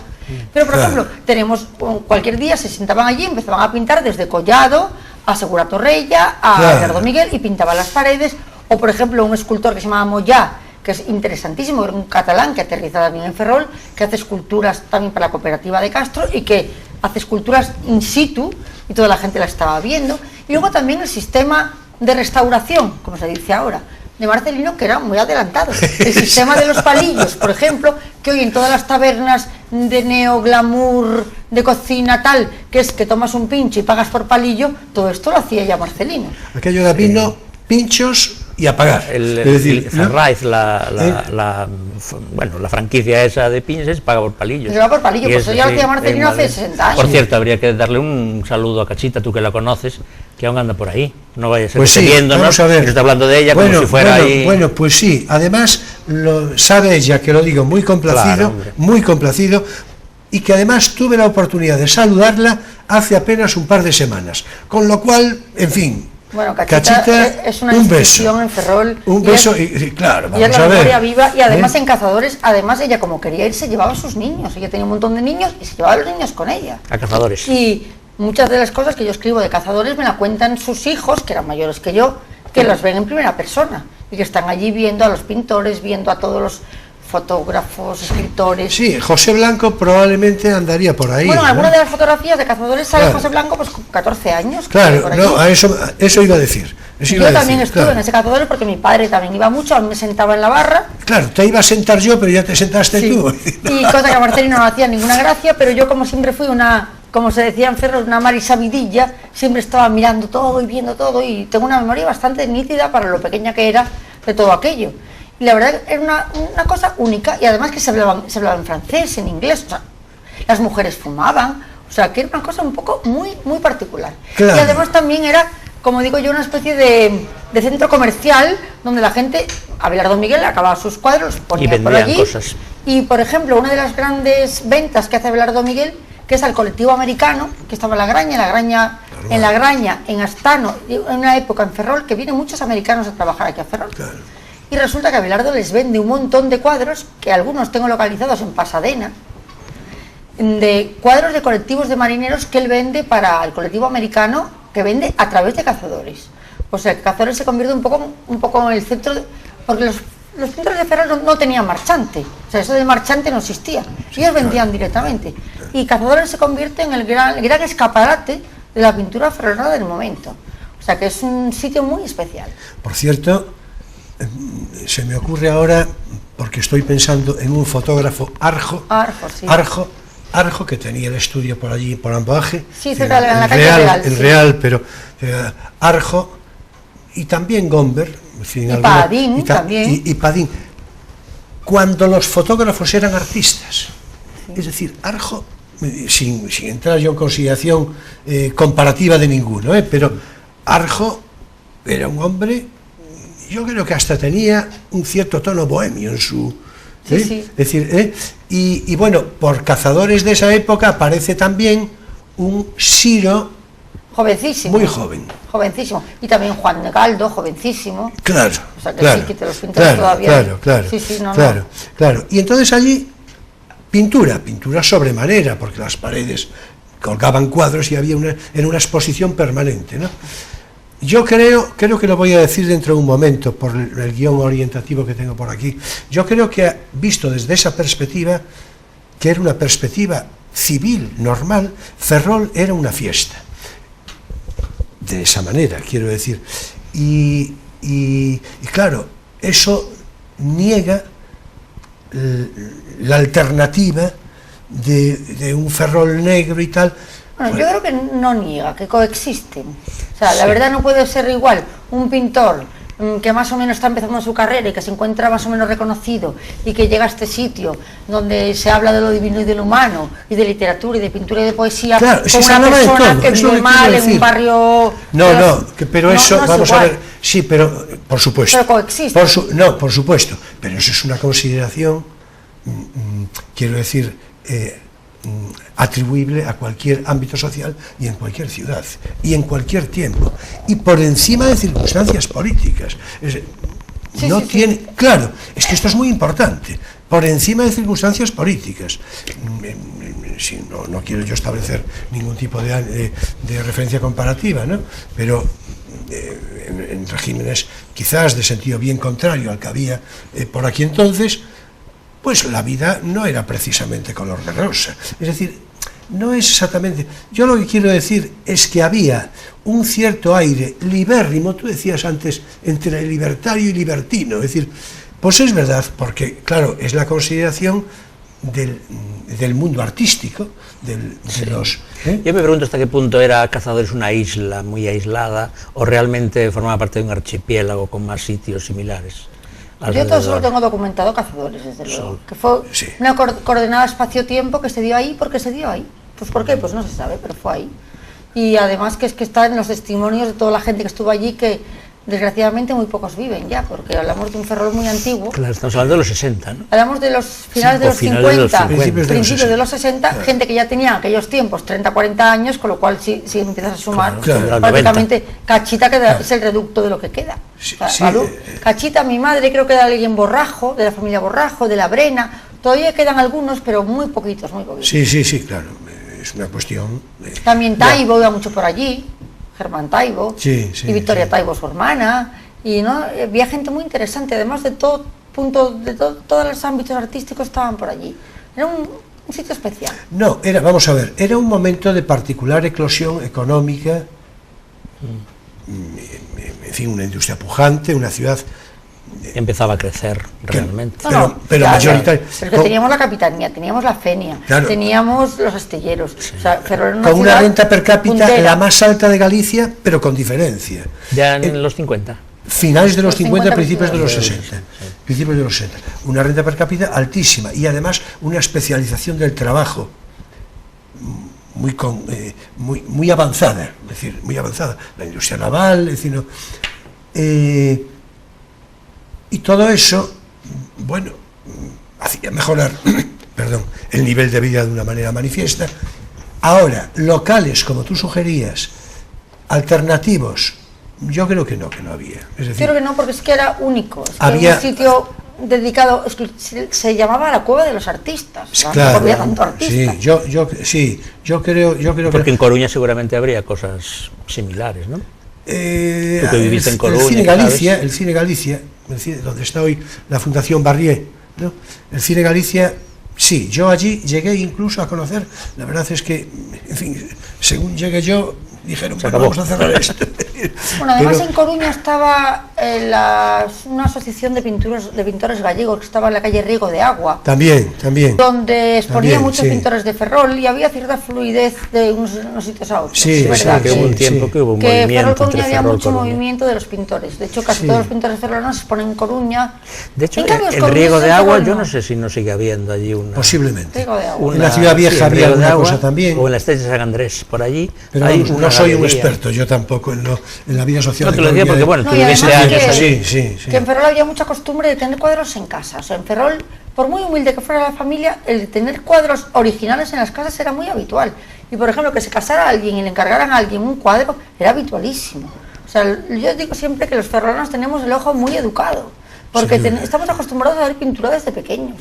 Pero por ejemplo, tenemos cualquier día se sentaban allí, empezaban a pintar desde Collado a Segura Torrella, a Bernardo Miguel, y pintaban las paredes. O por ejemplo un escultor que se llama Moyá, que es interesantísimo, era un catalán que aterriza también en Ferrol, que hace esculturas también para la cooperativa de Castro y que hace esculturas in situ y toda la gente la estaba viendo. Y luego también el sistema de restauración, como se dice ahora, de Marcelino, que era muy adelantado. El sistema de los palillos, por ejemplo, que hoy en todas las tabernas de neo-glamour, de cocina tal, que es que tomas un pincho y pagas por palillo, todo esto lo hacía ya Marcelino. Aquello era vino, pinchos y a pagar. Es decir, Ferraiz, la franquicia esa de pinches paga por palillos. Se va por palillo, pues eso ya lo hacía Marcelino hace 60 años. Por cierto, habría que darle un saludo a Cachita, tú que la conoces, que aún anda por ahí. No vaya a ser pues viéndonos, vamos a ver. Que está hablando de ella como si fuera ahí. Bueno, pues sí, además sabe ella, que lo digo muy complacido, y que además tuve la oportunidad de saludarla hace apenas un par de semanas. Con lo cual, en fin. Bueno, Cachita es una institución en Ferrol. Un beso, y claro, vamos a ver. Y es la memoria viva, y además en Cazadores, además ella como quería irse, llevaba a sus niños. Ella tenía un montón de niños y se llevaba a los niños con ella. A Cazadores. Y muchas de las cosas que yo escribo de cazadores me la cuentan sus hijos, que eran mayores que yo, que las ven en primera persona y que están allí viendo a los pintores, viendo a todos los fotógrafos, escritores. Sí, José Blanco probablemente andaría por ahí. Bueno, ¿no? algunas de las fotografías de cazadores sale Claro. José Blanco pues con 14 años. Claro, por no, allí. eso iba a decir. Yo también estuve en ese cazadores porque mi padre también iba mucho, a mí me sentaba en la barra. Claro, te iba a sentar yo, pero ya te sentaste Sí. tú. Y cosa que a Marcelino no hacía ninguna gracia, pero yo como siempre fui una, como se decía en Ferrol, una marisabidilla, siempre estaba mirando todo y viendo todo y tengo una memoria bastante nítida para lo pequeña que era de todo aquello. Y la verdad era una cosa única y además que se hablaba en francés, en inglés, o sea, las mujeres fumaban, o sea, que era una cosa un poco muy particular. Claro. Y además también era, como digo yo, una especie de centro comercial donde la gente, Abelardo Miguel acababa sus cuadros, los ponía por vendían allí. cosas. Y por ejemplo, una de las grandes ventas que hace Abelardo Miguel, que es al colectivo americano, que estaba en La Graña, en Astano, en una época en Ferrol, que vienen muchos americanos a trabajar aquí a Ferrol. Claro. Y resulta que Abelardo les vende un montón de cuadros, que algunos tengo localizados en Pasadena, de cuadros de colectivos de marineros que él vende para el colectivo americano, que vende a través de cazadores. O sea, que Cazadores se convierte un poco en el centro, porque los pintores de Ferrol no tenían marchante, o sea, eso del marchante no existía, ellos vendían directamente. Y Cazadores se convierte en el gran escaparate de la pintura ferrolana del momento. O sea, que es un sitio muy especial. Por cierto, se me ocurre ahora, porque estoy pensando en un fotógrafo Arjo, Sí. Arjo, que tenía el estudio por allí, por Amboaje, Sí, cerca de la calle Real. el Sí. Real, pero Arjo, y también Gomber, en fin, Y Padín también. y Padín, cuando los fotógrafos eran artistas. Es decir, Arjo, sin entrar yo en consideración comparativa de ninguno, pero Arjo era un hombre, yo creo que hasta tenía un cierto tono bohemio en su... Sí, sí. Es decir, y bueno, por Cazadores de esa época aparece también un Siro Jovencísimo. muy joven. Jovencísimo. Y también Juan de Galdo, jovencísimo. Claro, O sea, que claro, sí, que te los pintas todavía. Claro. Sí, sí, no. Claro. Y entonces allí, pintura sobremanera, porque las paredes colgaban cuadros y había en una exposición permanente, ¿no? Yo creo que lo voy a decir dentro de un momento, por el guión orientativo que tengo por aquí. Yo creo que, visto desde esa perspectiva, que era una perspectiva civil, normal, Ferrol era una fiesta. De esa manera, quiero decir. Y claro, eso niega la alternativa de un Ferrol negro y tal. Bueno, yo creo que no niega, que coexisten. O sea, la verdad no puede ser igual un pintor que más o menos está empezando su carrera y que se encuentra más o menos reconocido y que llega a este sitio donde se habla de lo divino y de lo humano y de literatura y de pintura y de poesía, claro, con una persona que vive mal en un barrio... Pero eso, vamos a ver, sí, pero por supuesto. Pero coexiste. Por supuesto, pero eso es una consideración, quiero decir, atribuible a cualquier ámbito social y en cualquier ciudad y en cualquier tiempo y por encima de circunstancias políticas. Claro, es que esto es muy importante, por encima de circunstancias políticas. No quiero yo establecer ningún tipo de referencia comparativa, ¿no? Pero en regímenes quizás de sentido bien contrario al que había por aquí entonces, pues la vida no era precisamente color de rosa. Es decir, no es exactamente... Yo lo que quiero decir es que había un cierto aire libérrimo, tú decías antes, entre libertario y libertino. Es decir, pues es verdad, porque, claro, es la consideración del mundo artístico, de los... Yo me pregunto hasta qué punto era Cazadores una isla muy aislada o realmente formaba parte de un archipiélago con más sitios similares. Yo todo solo tengo documentado Cazadores, desde luego, que fue una coordenada espacio-tiempo que se dio ahí porque se dio ahí. Pues ¿por qué? Pues no se sabe, pero fue ahí. Y además que es que está en los testimonios de toda la gente que estuvo allí, que desgraciadamente muy pocos viven ya, porque hablamos de un Ferrol muy antiguo. Claro, estamos hablando de los 60, ¿no? Hablamos de los finales de los 50, principios de los 60, claro. Gente que ya tenía en aquellos tiempos 30, 40 años, con lo cual si empiezas a sumar, prácticamente Cachita es el reducto de lo que queda. Cachita, mi madre, creo que era alguien Borrajo, de la familia Borrajo, de la Brena, todavía quedan algunos, pero muy poquitos. Sí, claro. es una cuestión... También Taibo iba mucho por allí, Germán Taibo, sí, y Victoria Taibo, su hermana, y ¿no? Había gente muy interesante, además de todo punto, todos los ámbitos artísticos estaban por allí. Era un sitio especial. No, vamos a ver, era un momento de particular eclosión económica, en fin, una industria pujante, una ciudad... Empezaba a crecer realmente. Pero mayoritario. Pero que teníamos la Capitanía, teníamos la Fenia, claro, teníamos los astilleros. Sí. O sea, pero con una renta per cápita puntera, la más alta de Galicia, pero con diferencia. Ya en los 50. Finales de los 50, principios de los 60. Sí. Principios de los 60. Una renta per cápita altísima y además una especialización del trabajo muy avanzada, es decir, muy avanzada. La industria naval, es decir, no, y todo eso, bueno, hacía mejorar el nivel de vida de una manera manifiesta. Ahora, locales, como tú sugerías, alternativos, yo creo que no había. Es decir, creo que no, porque es que era único. Es que había un sitio dedicado, se llamaba la Cueva de los Artistas. Claro, no había tanto artista. Yo creo porque en Coruña seguramente habría cosas similares, ¿no? Tú que viviste en Coruña. El Cine Galicia, donde está hoy la Fundación Barrié, ¿no? El Cine Galicia, sí, yo allí llegué incluso a conocer, la verdad es que, en fin, según llegué yo, dijeron, bueno, vamos a cerrar esto. Bueno, además en Coruña estaba una asociación de pintores gallegos que estaba en la calle Riego de Agua. También. Donde exponía muchos pintores de Ferrol y había cierta fluidez de unos sitios a otros. Sí, verdad, que hubo un tiempo que hubo un movimiento. Ferrol Coruña había mucho movimiento de los pintores. De hecho, casi todos los pintores ferrolanos se exponen en Coruña. De hecho, el Riego de Agua, yo no sé si no sigue habiendo allí una... Posiblemente. En la Ciudad Vieja había una cosa también. O en la Estrella de San Andrés, por allí. Pero no soy un experto, yo tampoco en la vida social. No te lo decía porque, bueno, tú viviste años allí. Que en Ferrol había mucha costumbre de tener cuadros en casa. O sea, en Ferrol, por muy humilde que fuera la familia, el de tener cuadros originales en las casas era muy habitual. Y, por ejemplo, que se casara alguien y le encargaran a alguien un cuadro era habitualísimo. O sea, yo digo siempre que los ferrolanos tenemos el ojo muy educado, porque estamos acostumbrados a ver pintura desde pequeños.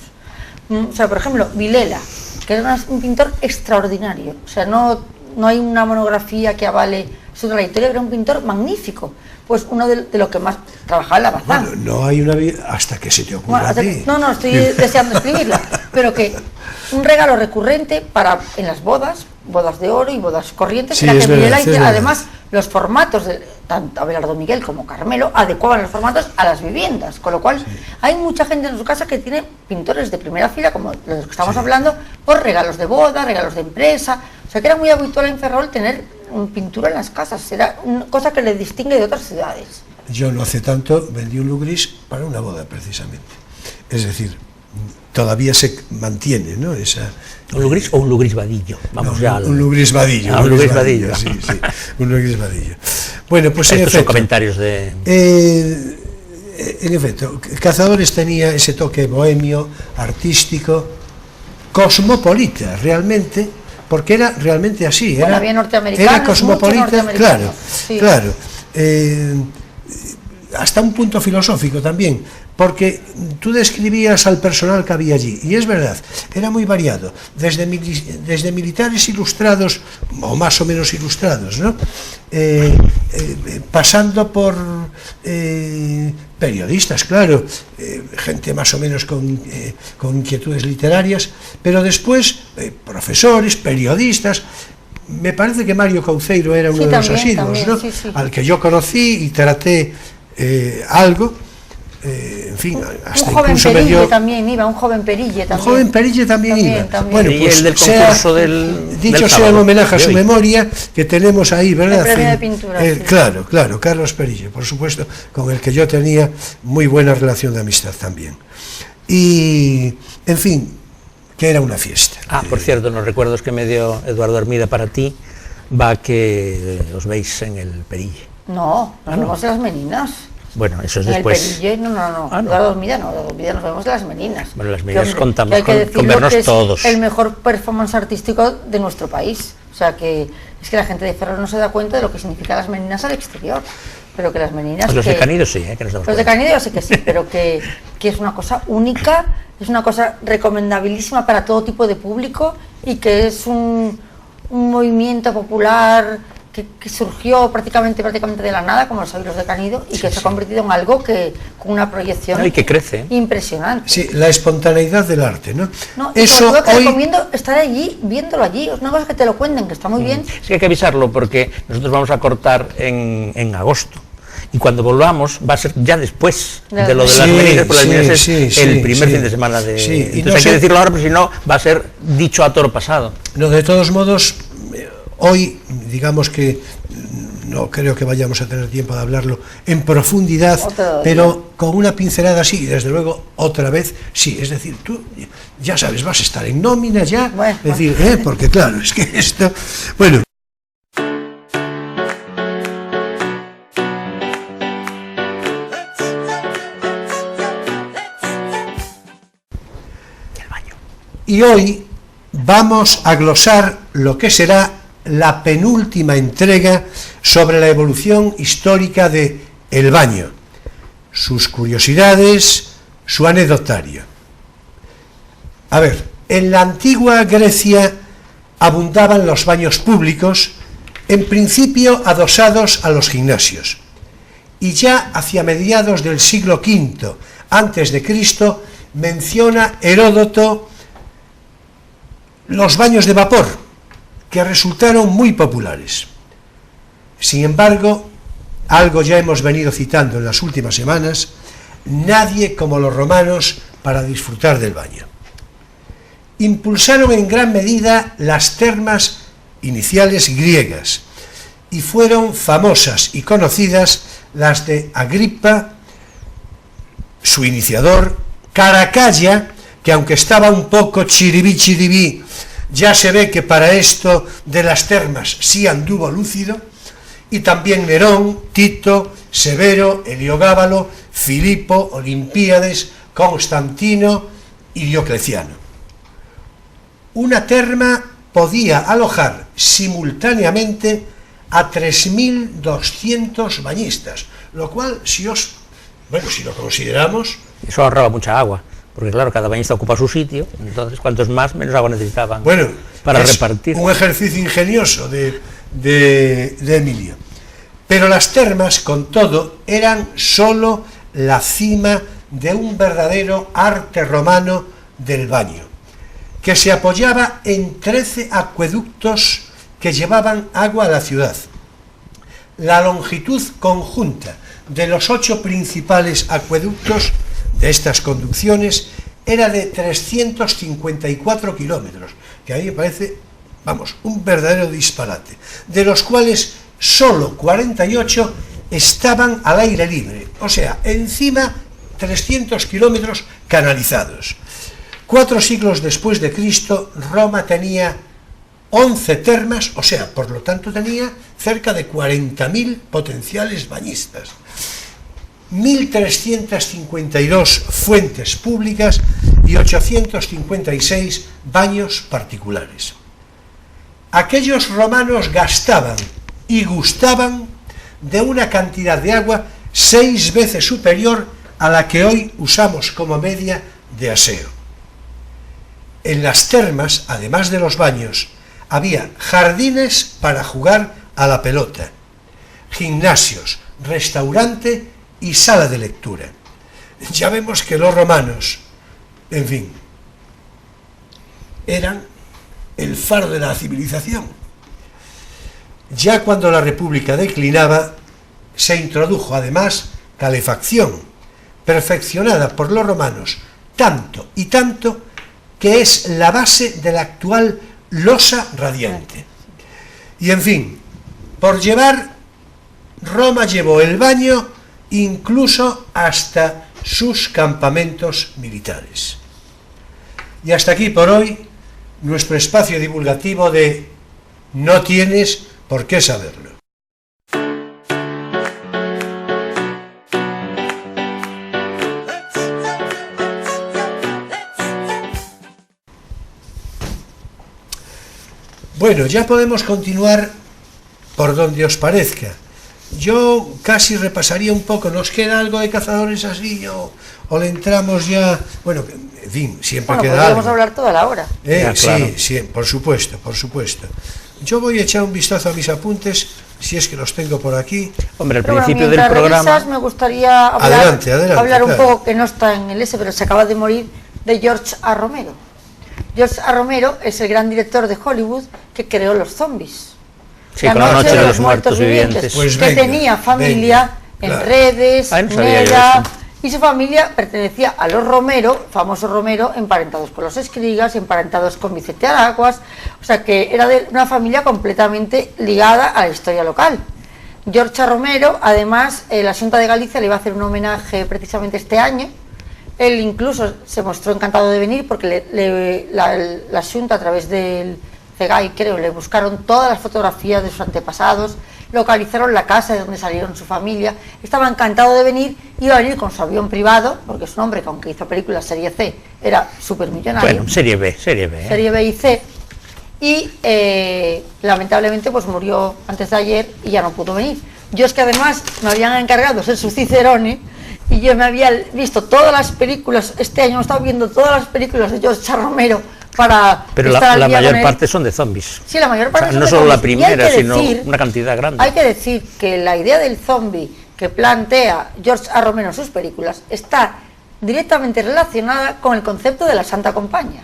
O sea, por ejemplo, Vilela, que era un pintor extraordinario. O sea, no hay una monografía que avale su trayectoria, era un pintor magnífico. Pues uno de los que más trabajaba en la Bazán. Bueno, no hay una vida hasta que se te ocurra a ti. No, estoy deseando escribirla, pero que un regalo recurrente en las bodas de oro y bodas corrientes, era que Vilela, además los formatos de tanto Abelardo Miguel como Carmelo adecuaban los formatos a las viviendas, con lo cual hay mucha gente en su casa que tiene pintores de primera fila, como los que estamos hablando, por regalos de boda, regalos de empresa. O sea que era muy habitual en Ferrol tener pintura en las casas, era una cosa que le distingue de otras ciudades. Yo no hace tanto vendí un lugris para una boda precisamente, es decir, todavía se mantiene, ¿no? ¿Un lugris o un lugris vadillo? Vamos, no, un lugris vadillo. Un lugris vadillo. Sí, un lugris vadillo. Bueno, pues estos son comentarios de... en efecto, Cazadores tenía ese toque bohemio, artístico, cosmopolita, realmente, porque era realmente así. Bueno, había norteamericanos, era cosmopolita, claro. Hasta un punto filosófico también, porque tú describías al personal que había allí, y es verdad, era muy variado, desde militares ilustrados, o más o menos ilustrados, ¿no? Pasando por periodistas, claro, gente más o menos con inquietudes literarias, pero después profesores, periodistas. Me parece que Mario Cauceiro era uno de los asiduos, ¿no? Al que yo conocí y traté algo, en fin, hasta un joven incluso Perille me dio... también iba, un joven Perille también. Un joven Perille también iba. Bueno, pues el del concurso dicho sea en homenaje a su memoria, que tenemos ahí, ¿verdad? El premio de pintura. Claro, Carlos Perille, por supuesto, con el que yo tenía muy buena relación de amistad también. Y, en fin, que era una fiesta. Por cierto, los recuerdos que me dio Eduardo Hermida para ti, va que os veis en el Perille. No, nos vemos en las Meninas. Bueno, eso es después. El Perille, no. Eduardo Hermida nos vemos en las Meninas. Bueno, las Meninas contamos con vernos que es todos. El mejor performance artístico de nuestro país. O sea que es que la gente de Ferrol no se da cuenta de lo que significan las Meninas al exterior. Pero que las Meninas... Pues los de Canido sí, que nos damos Los de Canido yo sé que sí, pero que es una cosa única, es una cosa recomendabilísima para todo tipo de público y que es un un movimiento popular que surgió prácticamente de la nada, como los Sabios de Canido, y que se ha convertido en algo que con una proyección y que crece impresionante. Sí, la espontaneidad del arte, ¿no? Eso que hoy recomiendo estar allí, viéndolo allí. Es una cosa que te lo cuenten, que está muy bien. Es que hay que avisarlo porque nosotros vamos a cortar en agosto. Y cuando volvamos va a ser ya después de lo de las Meninas, porque las Meninas es el primer fin de semana de... Entonces no hay que decirlo ahora, porque si no va a ser dicho a toro pasado. No, de todos modos, hoy, digamos que no creo que vayamos a tener tiempo de hablarlo en profundidad, pero con una pincelada sí, desde luego, otra vez sí. Es decir, tú ya sabes, vas a estar en nómina ya, es decir, porque claro, es que esto... Bueno. Y hoy vamos a glosar lo que será la penúltima entrega sobre la evolución histórica de El Baño, sus curiosidades, su anecdotario. A ver, en la antigua Grecia abundaban los baños públicos, en principio adosados a los gimnasios, y ya hacia mediados del siglo V a.C. menciona Heródoto los baños de vapor, que resultaron muy populares. Sin embargo, algo ya hemos venido citando en las últimas semanas, nadie como los romanos para disfrutar del baño. Impulsaron en gran medida las termas iniciales griegas, y fueron famosas y conocidas las de Agripa, su iniciador, Caracalla, que aunque estaba un poco chiribí, ya se ve que para esto de las termas sí anduvo lúcido, y también Nerón, Tito, Severo, Heliogábalo, Filipo, Olimpíades, Constantino y Diocleciano. Una terma podía alojar simultáneamente a 3.200 bañistas, lo cual, si lo consideramos... Eso ahorraba mucha agua. Porque claro, cada bañista ocupa su sitio, entonces cuantos más, menos agua necesitaban para repartir. Un ejercicio ingenioso de Emilio. Pero las termas, con todo, eran sólo la cima de un verdadero arte romano del baño, que se apoyaba en 13 acueductos que llevaban agua a la ciudad. La longitud conjunta de los 8 principales acueductos de estas conducciones era de 354 kilómetros, que a mí me parece, un verdadero disparate, de los cuales solo 48 estaban al aire libre, o sea, encima 300 kilómetros canalizados. 4 siglos después de Cristo, Roma tenía 11 termas, o sea, por lo tanto tenía cerca de 40.000 potenciales bañistas. 1.352 fuentes públicas y 856 baños particulares. Aquellos romanos gastaban y gustaban de una cantidad de agua 6 veces superior a la que hoy usamos como media de aseo. En las termas, además de los baños, había jardines para jugar a la pelota, gimnasios, restaurante y sala de lectura. Ya vemos que los romanos, en fin, eran el faro de la civilización. Ya cuando la República declinaba, se introdujo además calefacción, perfeccionada por los romanos tanto y tanto que es la base de la actual losa radiante. Y en fin, por llevar, Roma llevó el baño incluso hasta sus campamentos militares. Y hasta aquí por hoy nuestro espacio divulgativo de No tienes por qué saberlo. Bueno, ya podemos continuar por donde os parezca. Yo casi repasaría un poco, ¿nos queda algo de Cazadores así o le entramos ya? Bueno, en fin, siempre queda algo. Podemos hablar toda la hora. Ya, claro. Sí, por supuesto. yo voy a echar un vistazo a mis apuntes, si es que los tengo por aquí. Hombre, al Pero principio bueno, del programa... revisas, me gustaría hablar un poco, que no está en el pero se acaba de morir, de George A. Romero. George A. Romero es el gran director de Hollywood que creó los zombies. Sí, con la noche de los muertos vivientes. Pues que tenía familia en claro. Redes, no sabía Neda, yo y su familia pertenecía a los Romero, famoso Romero, emparentados con los Escrigas, emparentados con Vicente Araguas, o sea que era de una familia completamente ligada a la historia local. George A. Romero, además, la Xunta de Galicia le iba a hacer un homenaje precisamente este año. Él incluso se mostró encantado de venir porque la Xunta, a través del CEGAI, creo, le buscaron todas las fotografías de sus antepasados, localizaron la casa de donde salieron su familia, estaba encantado de venir, iba a venir con su avión privado, porque es un hombre que aunque hizo películas serie C, era supermillonario. Bueno, serie B. Serie B y C, y lamentablemente pues murió antes de ayer y ya no pudo venir. Yo es que además me habían encargado ser su cicerone, y yo me había visto todas las películas, este año he estado viendo todas las películas de George A. Romero, pero la mayor parte son de zombies. Sí, la mayor parte no solo la primera, sino una cantidad grande. Hay que decir que la idea del zombie que plantea George A. Romero en sus películas está directamente relacionada con el concepto de la Santa Compañía.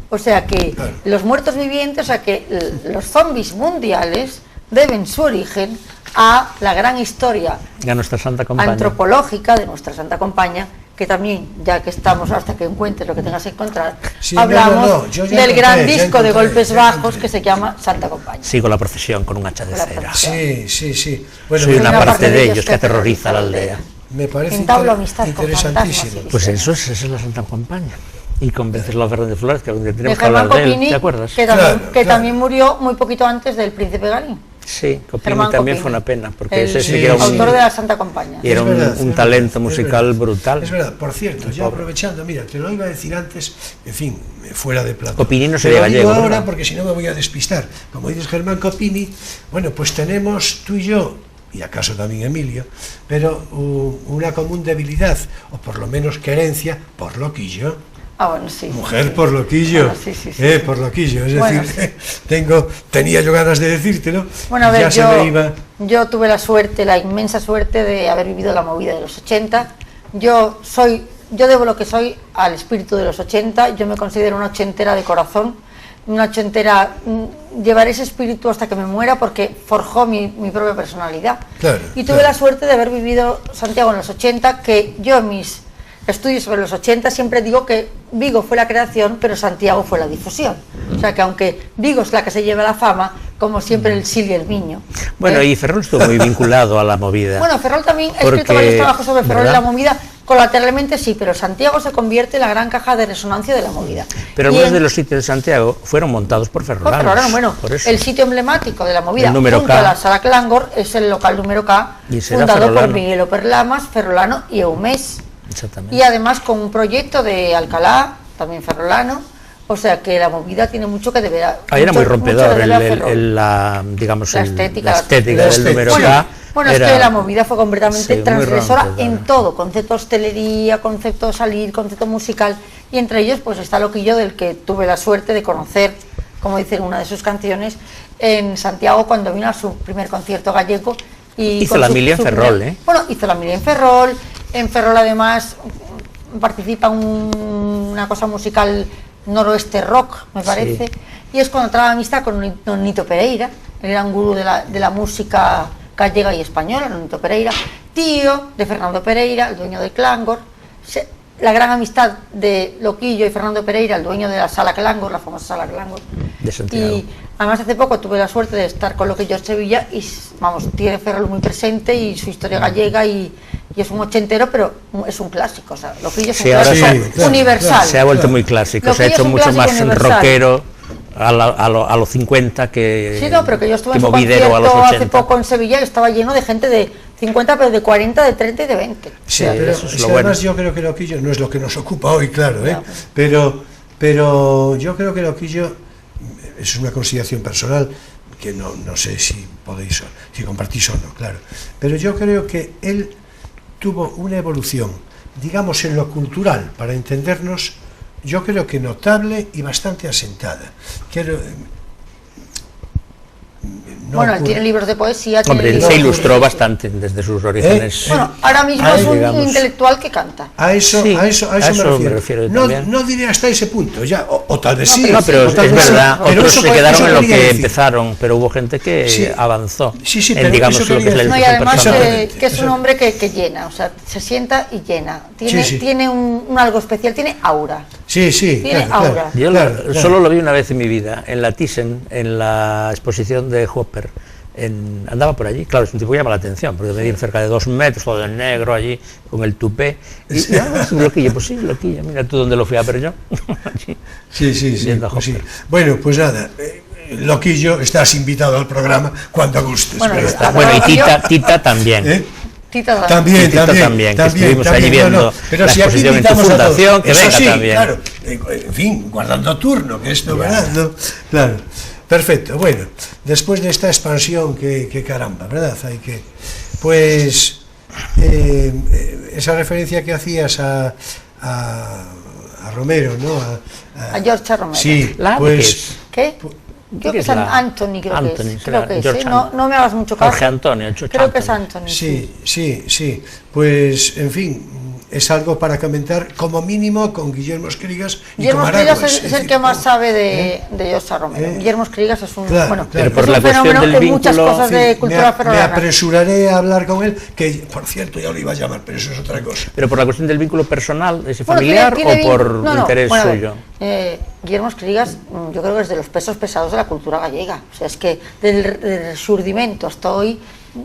O sea que los muertos vivientes, o sea que los zombies mundiales deben su origen a la gran historia nuestra Santa Compañía antropológica de nuestra Santa Compañía, que también, ya que estamos hasta que encuentres lo que tengas que encontrar, sí, hablamos del gran disco de golpes bajos que se llama Santa Compañía. Sigo la procesión con un hacha de cera. Sí. Bueno, soy una parte de ellos que aterroriza a la aldea. Me parece interesantísimo. Pues esa es la Santa Compañía. Y convencerlo a Fernández Flores, que tenemos que hablar de él, ¿te acuerdas? Que también murió muy poquito antes del Príncipe Galín. Sí, Copini también fue una pena, porque ese sí que era autor de la Santa Compañía. Y era un talento musical brutal. Es verdad, por cierto, ya aprovechando, mira, te lo iba a decir antes, en fin, fuera de plato. Copini no sería gallego, ahora, ¿verdad? porque si no me voy a despistar. Como dices, Germán Copini, bueno, pues tenemos tú y yo, y acaso también Emilio, pero una común debilidad, o por lo menos querencia, por Loquillo. Bueno, sí. Mujer por Loquillo, sí. por Loquillo, es bueno, decir, tenía yo ganas de decírtelo. Bueno, a ver, yo tuve la inmensa suerte de haber vivido la movida de los 80. Yo debo lo que soy al espíritu de los 80. Yo me considero una ochentera de corazón, una ochentera. Llevaré ese espíritu hasta que me muera porque forjó mi propia personalidad. Y tuve la suerte de haber vivido Santiago en los 80, que yo en mis estudios sobre los 80 siempre digo que Vigo fue la creación, pero Santiago fue la difusión. O sea que aunque Vigo es la que se lleva la fama, como siempre el Sil y el Miño. Bueno, y Ferrol estuvo muy vinculado a la movida. Bueno, Ferrol también ha escrito varios trabajos sobre Ferrol y la movida, colateralmente sí, pero Santiago se convierte en la gran caja de resonancia de la movida. Pero algunos de los sitios de Santiago fueron montados por ferrolanos. Bueno, el sitio emblemático de la movida, junto a la Sala Clangor, es el local número K, fundado por Miguel Operlamas, ferrolano y Eumés. Y además con un proyecto de Alcalá, también ferrolano, o sea que la movida tiene mucho que deber a... Ahí era muy rompedor la estética del número K. Bueno, es que la movida fue completamente transgresora en todo, concepto hostelería, concepto salir, concepto musical, y entre ellos pues está Loquillo, del que tuve la suerte de conocer, como dice en una de sus canciones, en Santiago cuando vino a su primer concierto gallego. Y hizo la mili en Ferrol, Bueno, hizo la mili en Ferrol además participa en una cosa musical noroeste rock, me parece, y es cuando traba amistad con don Nito Pereira, el gran gurú de la música gallega y española, don Nito Pereira, tío de Fernando Pereira, el dueño del Clangor, la gran amistad de Loquillo y Fernando Pereira, el dueño de la Sala Clangor, la famosa Sala Clangor de Santiago. Y además hace poco tuve la suerte de estar con Loquillo en Sevilla y vamos, tiene Ferrol muy presente y su historia gallega y es un ochentero, pero es un clásico, o sea, Loquillo es un clásico universal. Se ha vuelto muy clásico, Loquillo se ha hecho mucho más universal. Rockero a los 50 que sí, no, pero que yo estuve en su concierto hace poco en Sevilla y estaba lleno de gente de 50, pero de 40, de 30 y de 20. Sí, pero eso es lo además bueno. Yo creo que Loquillo no es lo que nos ocupa hoy, claro, pero yo creo que Loquillo es una consideración personal que no sé si podéis, si compartís o no, claro, pero yo creo que él tuvo una evolución, digamos, en lo cultural, para entendernos, yo creo que notable y bastante asentada. no bueno, él ocurre. tiene libros de poesía. Hombre, él libros se de- ilustró bastante desde sus orígenes. Bueno, ahora mismo Ahí, es un digamos. intelectual que canta. A eso, Sí, a eso me refiero. yo No, también. no diré hasta ese punto, ya, o tal vez sí. No, pero o tal es vez sí. verdad, Pero otros eso- se quedaron eso en lo quería que decir. empezaron, pero hubo gente que Sí. avanzó Sí, sí, en, pero digamos, eso lo que es la quería No, y decir. además Exactamente, que es un hombre que llena, o sea, se sienta y llena. Tiene, Sí, sí. tiene un algo especial, tiene aura. Sí, sí, Tiene claro, aura. Yo claro. solo lo vi una vez en mi vida, en la Thyssen, en la exposición de Hopper. Andaba por allí, claro, es un tipo que llama la atención, porque medir cerca de 2 metros, todo de negro allí, con el tupé. Y es un loquillo, pues sí, loquillo, mira tú dónde lo fui a ver yo. Allí, Sí, viendo a pues sí. Hopper. Bueno, pues nada, Loquillo, estás invitado al programa cuando gustes. Bueno, pero está. Bueno, y Yo- Tita también. ¿Eh? Tita También, Tita también, que estuvimos allí viendo pero la si aquí exposición en tu invitamos a todos. fundación, que Eso venga sí, también. claro, en fin, guardando turno, que esto, ¿verdad? ¿No? Claro, perfecto, bueno, después de esta expansión, que caramba, ¿verdad? Hay que, pues, esa referencia que hacías a Romero, ¿no? A George Romero. Sí, ¿La de pues... qué es? ¿Qué? ¿Qué Creo que es es la- Anthony, creo que Anthony, es. será Creo que es, George ¿eh? No me hagas mucho caso. Jorge Antonio, George Creo que es Anthony. Anthony. Sí, pues, en fin, es algo para comentar, como mínimo, con Guillermo Escrigas y Guillermo con Escrigas Araguas. es el que más sabe de George Romero. Guillermo Escrigas es un, Claro, bueno, claro. es Pero por un la cuestión fenómeno del en muchas vínculo, cosas En de fin, cultura me ferrolana. apresuraré a hablar con él, que por cierto ya lo iba a llamar, pero eso es otra cosa. Pero por la cuestión del vínculo personal, ese Bueno, familiar, tiene o por no, interés bueno, a ver, suyo. Guillermo Escrigas, yo creo que es de los pesos pesados de la cultura gallega. O sea, es que del resurdimento hasta hoy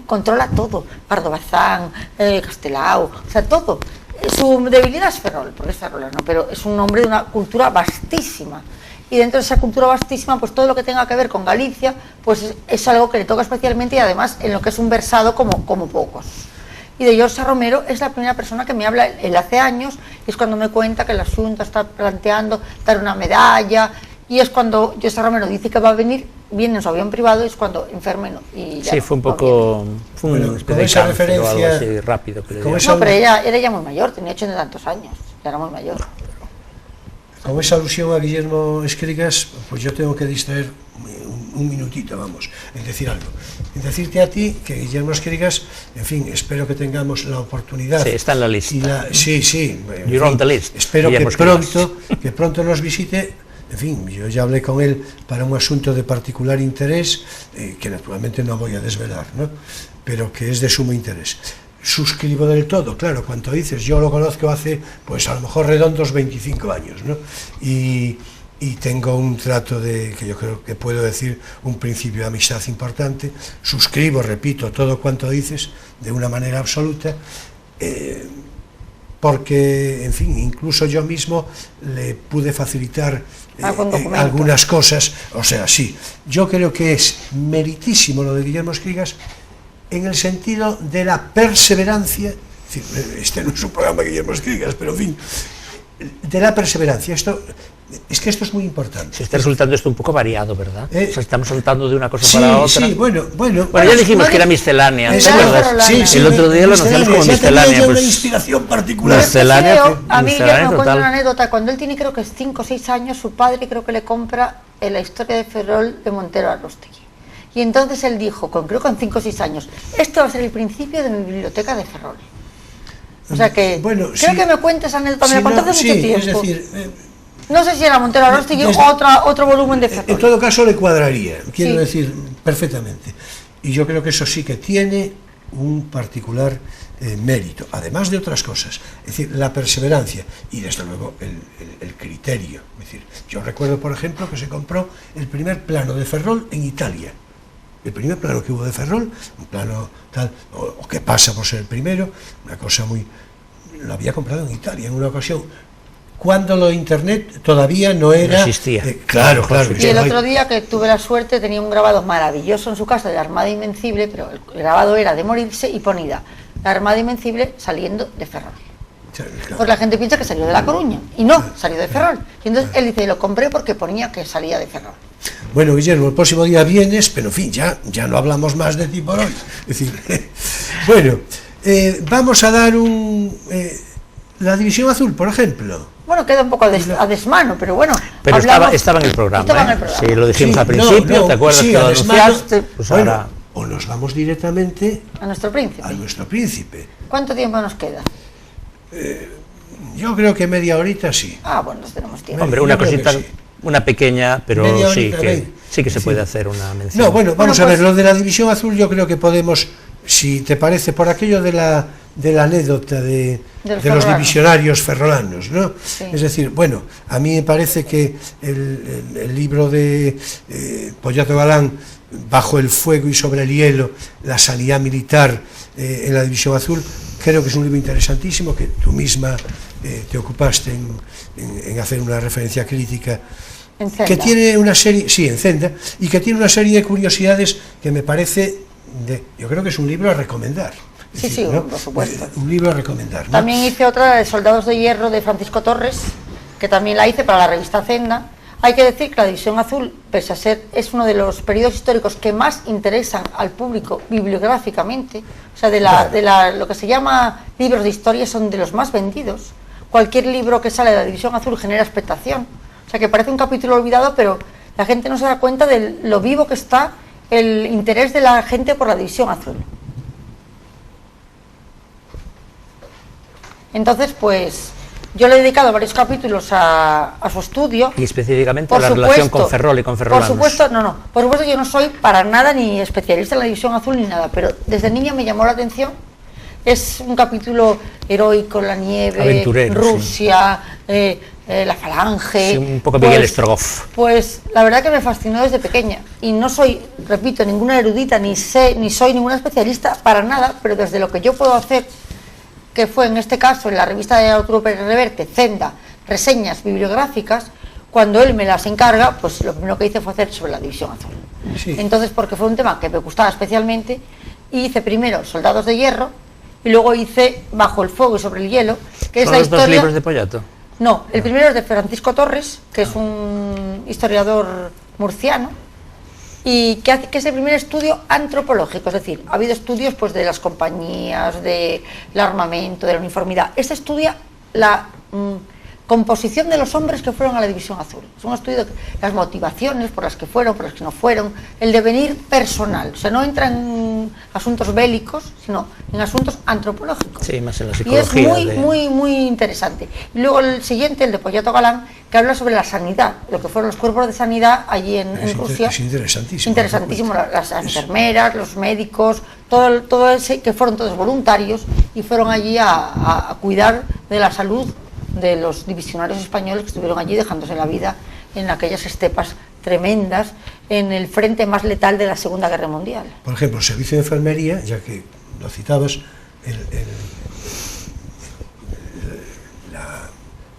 controla todo. Pardo Bazán, Castelao, o sea, todo. Su debilidad es Ferrol, porque es ferrolano, pero es un hombre de una cultura vastísima. Y dentro de esa cultura vastísima, pues todo lo que tenga que ver con Galicia, pues es algo que le toca especialmente, y además en lo que es un versado como pocos. Y de George Romero es la primera persona que me habla, él hace años, y es cuando me cuenta que la Xunta está planteando dar una medalla, y es cuando George Romero dice que va a venir, viene en su avión privado, y es cuando enferma y ya Sí, no, fue un no poco, fue Bueno, una con especie de esa cáncer o algo referencia- así rápido. Que le con dio. esa- viene. No, pero ella era ya muy mayor, tenía 80 y tantos años, ya era muy mayor. Con esa alusión a Guillermo Escrigas, pues yo tengo que distraer un minutito, vamos, en decir algo. En decirte a ti que Guillermo Escrigas, en fin, espero que tengamos la oportunidad. Sí, está en la lista. Sí. en You're on the list, Espero Guillermo Escrigas. que pronto nos visite. En fin, yo ya hablé con él para un asunto de particular interés, que naturalmente no voy a desvelar, ¿no? Pero que es de sumo interés. Suscribo del todo, claro, cuanto dices, yo lo conozco hace, pues a lo mejor redondos 25 años, ¿no? Y tengo un trato que yo creo que puedo decir, un principio de amistad importante. Suscribo, repito, todo cuanto dices de una manera absoluta, porque, en fin, incluso yo mismo le pude facilitar algunas cosas, o sea, sí, yo creo que es meritísimo lo de Guillermo Escrigas, en el sentido de la perseverancia, es decir, este no es un programa de Guillermo Escrigas, pero en fin, de la perseverancia. Es que esto es muy importante. Se está resultando esto un poco variado, ¿verdad? O sea, estamos saltando de una cosa Sí, para otra. sí, bueno, ya dijimos que era miscelánea, ¿te Eso, acuerdas? sí, El otro día lo anunciamos como miscelánea. Tenía una Pues, inspiración particular. Miscelánea, A mí miscelánea me cuenta total. una anécdota, cuando él tiene creo que es 5 o 6 años, su padre creo que le compra la historia de Ferrol de Montero Arróstegui. Y entonces él dijo, creo que con 5 o 6 años, esto va a ser el principio de mi biblioteca de Ferrol. O sea que, bueno, creo sí, que me cuentes anécdota, me la no, contaste hace mucho tiempo. Es decir, No sé si era Montero Arróstegui o otro volumen de Ferrol. en todo caso le cuadraría, quiero Sí. decir, perfectamente. Y yo creo que eso sí que tiene un particular mérito, además de otras cosas. Es decir, la perseverancia y desde luego el criterio. Es decir, yo recuerdo, por ejemplo, que se compró el primer plano de Ferrol en Italia. El primer plano que hubo de Ferrol, un plano tal, o que pasa por ser el primero, una cosa muy... Lo había comprado en Italia en una ocasión, cuando lo de internet todavía no era... No existía. Claro. Y el otro día que tuve la suerte, tenía un grabado maravilloso en su casa de la Armada Invencible, pero el grabado era de morirse y ponía la Armada Invencible saliendo de Ferrol. Claro. Pues la gente piensa que salió de La Coruña, y no, salió de Ferrol. Y entonces él dice, lo compré porque ponía que salía de Ferrol. Bueno, Guillermo, el próximo día vienes, pero en fin, ya no hablamos más de ti por hoy. Es decir, bueno, vamos a dar la División Azul, por ejemplo. Bueno, queda un poco a desmano, pero bueno. Pero estaba en el programa. Sí, lo dijimos al principio, ¿te acuerdas que lo anunciaste? Pues bueno, ahora... O nos vamos directamente a nuestro príncipe. A nuestro príncipe. ¿Cuánto tiempo nos queda? Yo creo que media horita sí. Ah, bueno, nos tenemos tiempo. Hombre, una cosita, sí. Una pequeña, pero sí que se puede hacer una mención. No, bueno, vamos a ver, lo de la División Azul yo creo que podemos, si te parece, por aquello de la anécdota de los divisionarios ferrolanos, ¿no? Sí. Es decir, bueno, a mí me parece que el libro de Poyato Galán, Bajo el fuego y sobre el hielo, la sanidad militar en la División Azul, creo que es un libro interesantísimo, que tú misma te ocupaste en hacer una referencia crítica, que tiene una serie, sí, en Zenda, y que tiene una serie de curiosidades que me parece, yo creo que es un libro a recomendar. Sí, sí, ¿no? Por supuesto. Un libro a recomendar, ¿no? También hice otra de Soldados de Hierro de Francisco Torres, que también la hice para la revista Zenda. Hay que decir que la División Azul, pese a ser, es uno de los periodos históricos que más interesan al público bibliográficamente, o sea, lo que se llama libros de historia son de los más vendidos. Cualquier libro que sale de la División Azul genera expectación, o sea, que parece un capítulo olvidado, pero la gente no se da cuenta de lo vivo que está el interés de la gente por la División Azul. Entonces, pues... yo le he dedicado varios capítulos a su estudio. Y específicamente a la relación con Ferrol y con ferrolanos. Por supuesto, por supuesto yo no soy para nada ni especialista en la División Azul ni nada, pero desde niña me llamó la atención. Es un capítulo heroico, la nieve, aventurero, Rusia, sí. La falange. Sí, un poco Miguel Strogoff. Pues la verdad que me fascinó desde pequeña. Y no soy, repito, ninguna erudita, ni soy ninguna especialista para nada, pero desde lo que yo puedo hacer, que fue en este caso en la revista de Arturo Pérez Reverte, Zenda, reseñas bibliográficas, cuando él me las encarga, pues lo primero que hice fue hacer sobre la División Azul. Sí. Entonces, porque fue un tema que me gustaba especialmente, hice primero Soldados de Hierro, y luego hice Bajo el fuego y sobre el hielo, que es la historia... ¿Son los dos libros de Poyato? No, el primero es de Francisco Torres, que es un historiador murciano, y que es el primer estudio antropológico, es decir, ha habido estudios pues de las compañías, del armamento, de la uniformidad. Este estudia la composición de los hombres que fueron a la División Azul. Es un estudio de las motivaciones por las que fueron, por las que no fueron, el devenir personal. O sea, no entra en asuntos bélicos, sino en asuntos antropológicos. Sí, más en la psicología. Y es muy interesante. Y luego el siguiente, el de Poyato Galán, que habla sobre la sanidad, lo que fueron los cuerpos de sanidad allí en Rusia. Es interesantísimo. Interesantísimo, las enfermeras, los médicos, todo ese, que fueron todos voluntarios y fueron allí a cuidar de la salud de los divisionarios españoles que estuvieron allí dejándose la vida en aquellas estepas tremendas, en el frente más letal de la Segunda Guerra Mundial. Por ejemplo, el servicio de enfermería, ya que lo citabas,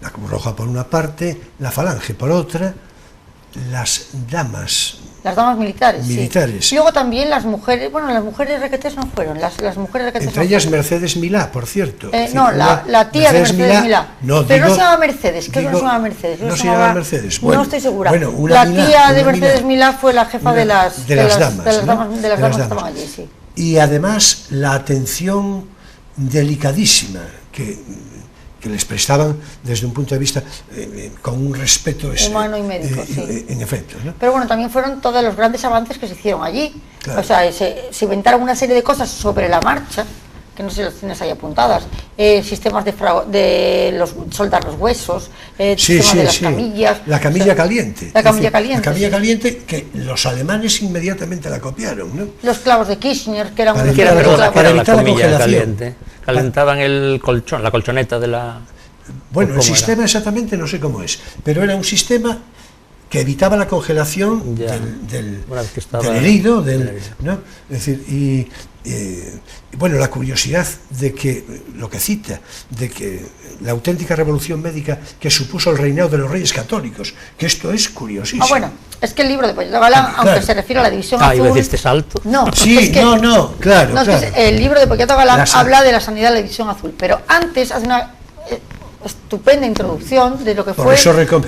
la Cruz Roja por una parte, la Falange por otra, las damas militares. Sí. Y luego también las mujeres, bueno, las mujeres requetés no fueron, las mujeres requetés entre ellas Mercedes Milá, por cierto. No, la tía de Mercedes Milá. No, pero no se llama Mercedes, creo que no se llama Mercedes. No se llama Mercedes. Bueno, no estoy segura. Bueno, la tía de Mercedes Milá fue la jefa de las damas que estaban allí, sí. Y además la atención delicadísima que les prestaban desde un punto de vista con un respeto humano y médico, sí. En efecto, ¿no? Pero bueno, también fueron todos los grandes avances que se hicieron allí. Claro. O sea, se inventaron una serie de cosas sobre la marcha, que no sé si las tienes ahí apuntadas, sistemas de soldar los huesos, sistemas de las camillas. La camilla caliente. La camilla caliente. La camilla caliente que los alemanes inmediatamente la copiaron, ¿no? Los clavos de Kirchner, que eran para evitar la congelación. Caliente. Calentaban el colchón, la colchoneta de la... Bueno, el sistema exactamente no sé cómo es, pero era un sistema que evitaba la congelación del herido, ¿no? Es decir, y bueno, la curiosidad de que, lo que cita, de que la auténtica revolución médica que supuso el reinado de los reyes católicos, que esto es curiosísimo. Bueno, es que el libro de Poyato Galán, aunque se refiere a la División Azul... iba a decir este salto. No, sí, es que, claro. El libro de Poyato Galán habla de la sanidad de la División Azul, pero antes hace una estupenda introducción de lo que fue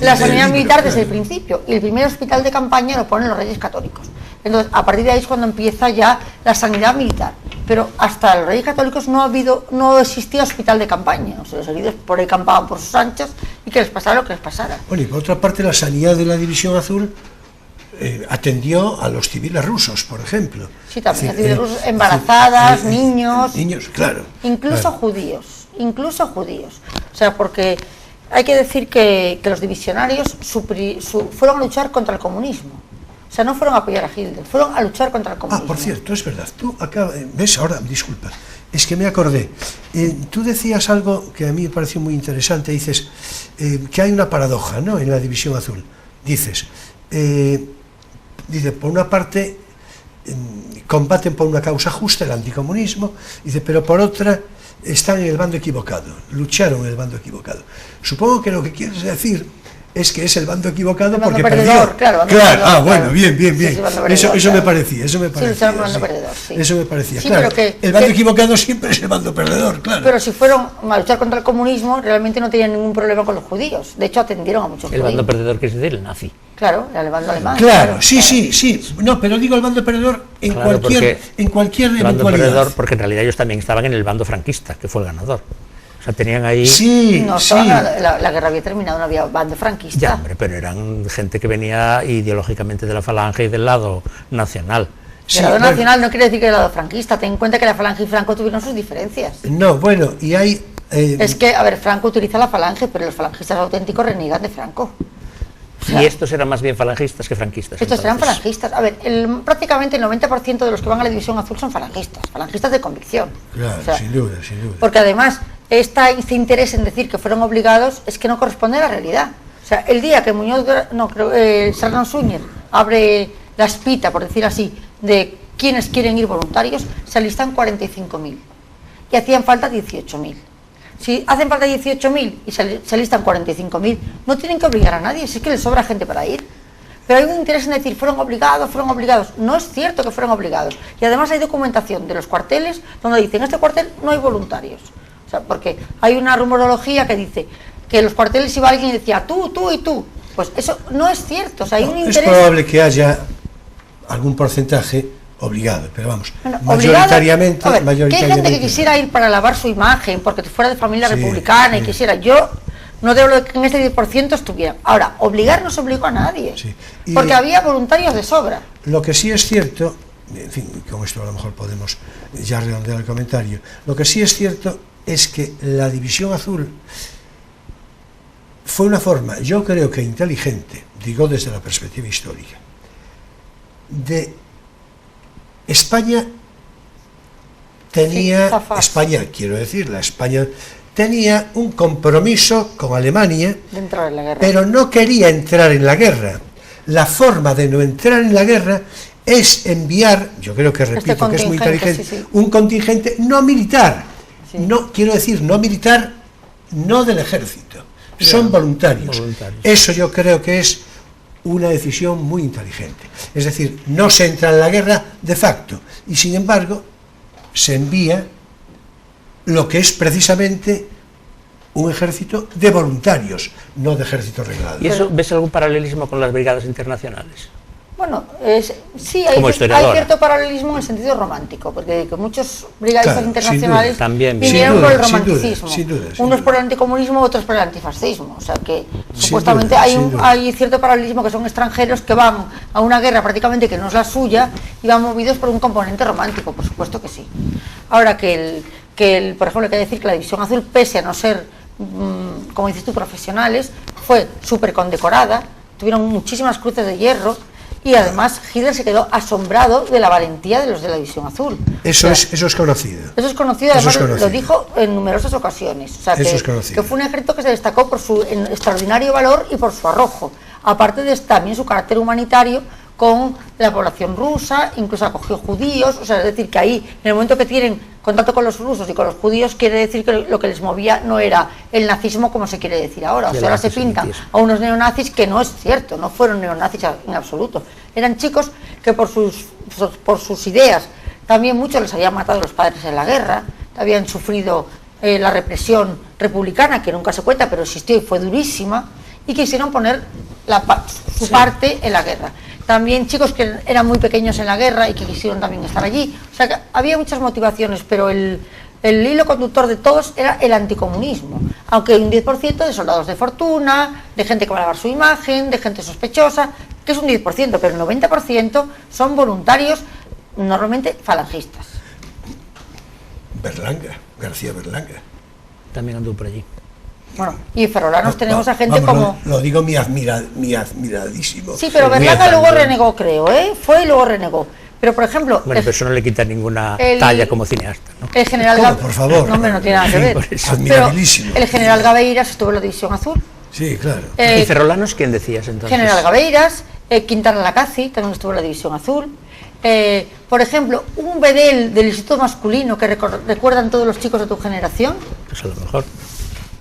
la sanidad militar desde el principio, y el primer hospital de campaña lo ponen los reyes católicos. Entonces, a partir de ahí es cuando empieza ya la sanidad militar, pero hasta los reyes católicos no existía hospital de campaña. O sea, los heridos por ahí campaban por sus anchas y que les pasara lo que les pasara. Bueno, y por otra parte, la sanidad de la División Azul atendió a los civiles rusos, por ejemplo. Sí, también a civiles rusos, embarazadas, niños. Niños, claro. Incluso claro. judíos, incluso judíos. O sea, porque hay que decir que los divisionarios fueron a luchar contra el comunismo. O sea, no fueron a apoyar a Hitler, fueron a luchar contra el comunismo. Ah, por cierto, es verdad. Tú acabas, ves, ahora, disculpa, es que me acordé. Tú decías algo que a mí me pareció muy interesante. Dices que hay una paradoja, ¿no?, en la División Azul. Dices, dice, por una parte, combaten por una causa justa, el anticomunismo, dice, pero por otra, están en el bando equivocado, lucharon en el bando equivocado. Supongo que lo que quieres decir es que es el bando equivocado el bando porque perdedor, perdió. Claro, claro, bueno, claro. bien. Sí, Eso me parecía, eso me parecía. Sí, perdedor, sí. Eso me parecía, sí, claro. Pero el bando equivocado siempre es el bando perdedor, claro. Pero si fueron a luchar contra el comunismo, realmente no tenían ningún problema con los judíos. De hecho, atendieron a muchos judíos. El bando perdedor, que es decir, el nazi. Claro, el bando alemán. Claro, sí. No, pero digo el bando perdedor en cualquier eventualidad. El bando perdedor, porque en realidad ellos también estaban en el bando franquista, que fue el ganador. O sea, tenían ahí... La guerra había terminado, no había bando franquista. Ya, hombre, pero eran gente que venía ideológicamente de la falange y del lado nacional. El lado nacional no quiere decir que el lado franquista. Ten en cuenta que la falange y Franco tuvieron sus diferencias. No, bueno, y hay... Es que, a ver, Franco utiliza la falange, pero los falangistas auténticos reniegan de Franco. O sea, y estos eran más bien falangistas que franquistas. Estos eran falangistas. A ver, prácticamente el 90% de los que van a la División Azul son falangistas de convicción. Claro, o sea, sin duda. Porque además, este interés en decir que fueron obligados es que no corresponde a la realidad. O sea, el día que Serrano Suñer abre la espita, por decir así, de quienes quieren ir voluntarios, se alistan 45.000 y hacían falta 18.000. Si hacen falta 18.000 y se alistan 45.000, no tienen que obligar a nadie, si es que les sobra gente para ir. Pero hay un interés en decir, fueron obligados. No es cierto que fueron obligados. Y además hay documentación de los cuarteles donde dicen, en este cuartel no hay voluntarios. O sea, porque hay una rumorología que dice que en los cuarteles iba alguien y decía, tú y tú. Pues eso no es cierto. O sea, hay un interés... Es probable que haya algún porcentaje obligado, pero vamos, bueno, mayoritariamente... A ver, que hay gente que quisiera ir para lavar su imagen, porque fuera de familia republicana y quisiera... Yo no te hablo de que en este 10% estuvieran. Ahora, obligar no se obligó a nadie, porque había voluntarios de sobra. Lo que sí es cierto, en fin, con esto a lo mejor podemos ya redondear el comentario, lo que sí es cierto es que la División Azul fue una forma, yo creo que inteligente, digo desde la perspectiva histórica, de España tenía, España tenía un compromiso con Alemania de entrar en la guerra, pero no quería entrar en la guerra. La forma de no entrar en la guerra es enviar, yo creo que repito que es muy inteligente, un contingente no militar, no quiero decir no militar, no del ejército, son voluntarios. Eso yo creo que es una decisión muy inteligente. Es decir, no se entra en la guerra de facto y sin embargo se envía lo que es precisamente un ejército de voluntarios, no de ejército reglado. ¿Y eso ves algún paralelismo con las brigadas internacionales? Bueno, sí, hay cierto paralelismo en el sentido romántico, porque muchos brigadistas internacionales vinieron por el romanticismo, unos por el anticomunismo, otros por el antifascismo, o sea que supuestamente hay cierto paralelismo, que son extranjeros que van a una guerra prácticamente que no es la suya y van movidos por un componente romántico, por supuesto que sí. Ahora por ejemplo, hay que decir que la División Azul, pese a no ser, como dices tú, profesionales, fue súper condecorada, tuvieron muchísimas cruces de hierro. Y además Hitler se quedó asombrado de la valentía de los de la División Azul. Eso es conocido. Eso es conocido, además lo dijo en numerosas ocasiones. O sea, que fue un ejército que se destacó por su extraordinario valor y por su arrojo. Aparte de también su carácter humanitario con la población rusa, incluso acogió judíos, o sea, es decir, que ahí, en el momento que tienen contacto con los rusos y con los judíos, quiere decir que lo que les movía no era el nazismo como se quiere decir ahora. O sea, ahora se pintan a unos neonazis que no es cierto, no fueron neonazis en absoluto. Eran chicos que por sus ideas, también muchos les habían matado a los padres en la guerra, habían sufrido la represión republicana, que nunca se cuenta, pero existió y fue durísima, y quisieron poner su parte en la guerra. También chicos que eran muy pequeños en la guerra y que quisieron también estar allí. O sea, que había muchas motivaciones, pero el hilo conductor de todos era el anticomunismo, aunque hay un 10% de soldados de fortuna, de gente que va a lavar su imagen, de gente sospechosa, que es un 10%, pero el 90% son voluntarios, normalmente falangistas. Berlanga, García Berlanga. También anduvo por allí. Bueno, y ferrolanos tenemos a gente como... Lo digo mi admiradísimo. Sí, pero Berlanga luego renegó, creo, fue y luego renegó. Pero, por ejemplo... Bueno, pero eso no le quita ninguna talla como cineasta, ¿no? El general ¿Cómo, por favor? No, hombre, no tiene nada que ver. Admirabilísimo. Pero el general Gabeiras estuvo en la División Azul. Sí, claro. ¿Y ferrolanos quién decías entonces? General Gabeiras, Quintana Lacazzi, también estuvo en la División Azul. Por ejemplo, un bedel del Instituto Masculino que recuerdan todos los chicos de tu generación. Eso a lo mejor.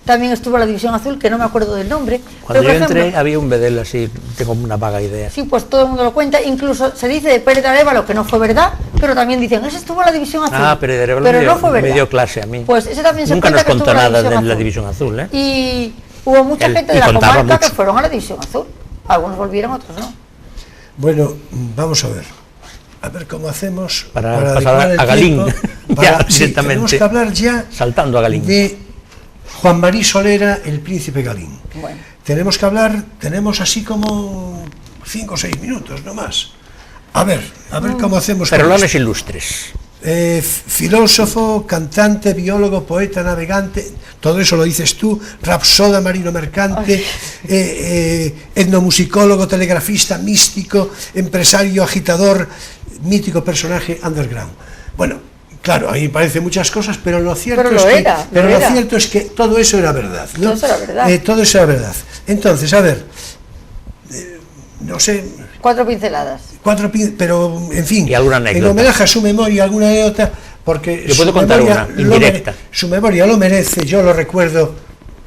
También estuvo en la División Azul, que no me acuerdo del nombre. Cuando pero, yo ejemplo, entré había un bedel así, tengo una vaga idea. Sí, pues todo el mundo lo cuenta, incluso se dice de Pérez de Arévalo, que no fue verdad, pero también dicen, ese estuvo en la División Azul. Ah, Pérez de Arévalo pero no fue verdad. Me dio clase a mí. Pues ese también se Nunca nos cuenta que contó estuvo en nada de la Azul. División Azul, ¿eh? Y hubo mucha gente de la comarca que fueron a la División Azul. Algunos volvieron, otros no. Bueno, vamos a ver cómo hacemos para pasar a Galín. Sí, tenemos que hablar ya saltando a Galín de Juan Marí Solera, el príncipe Galín. Bueno. Tenemos que hablar, tenemos así como 5 o 6 minutos, no más. A ver cómo hacemos. Ferrolanes ilustres. Filósofo, cantante, biólogo, poeta, navegante, todo eso lo dices tú, rapsoda, marino mercante, etnomusicólogo, telegrafista, místico, empresario, agitador, mítico personaje underground. Bueno, claro, a mí me parecen muchas cosas, pero lo cierto cierto es que todo eso era verdad, ¿no? Todo eso era verdad. Todo eso era verdad. Entonces, a ver, no sé... 4 pinceladas. Pero, en fin, ¿Y alguna anécdota? En homenaje a su memoria, alguna anécdota, porque yo puedo contar una indirecta. Su memoria lo merece, yo lo recuerdo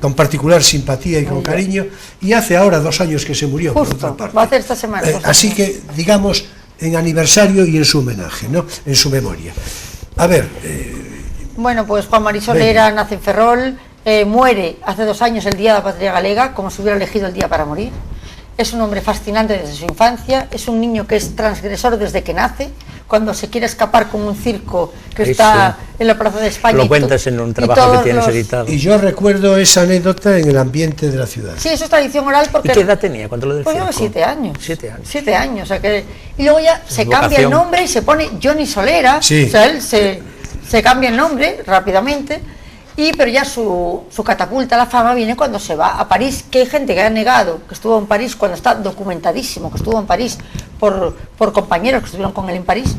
con particular simpatía y con cariño, y hace ahora 2 años que se murió. Justo, por otra parte. va a hacer esta semana. Así que, digamos, en aniversario y en su homenaje, ¿no? En su memoria. A ver... Bueno, pues Juan Marí Solera nace en Ferrol, muere hace 2 años el Día de la Patria Galega, como si hubiera elegido el día para morir. Es un hombre fascinante desde su infancia, es un niño que es transgresor desde que nace, cuando se quiere escapar con un circo que está en la Plaza de España. Lo cuentas en un trabajo que tienes editado. Y yo recuerdo esa anécdota en el ambiente de la ciudad. Sí, eso es tradición oral porque... ¿Y qué edad tenía cuando lo del circo? Pues 7 años. 7 años. 7 años, o sea que... Y luego ya se cambia el nombre y se pone Johnny Solera, sí. O sea, él se cambia el nombre rápidamente. Pero ya su catapulta a la fama viene cuando se va a París, que hay gente que ha negado que estuvo en París, cuando está documentadísimo que estuvo en París por compañeros que estuvieron con él en París,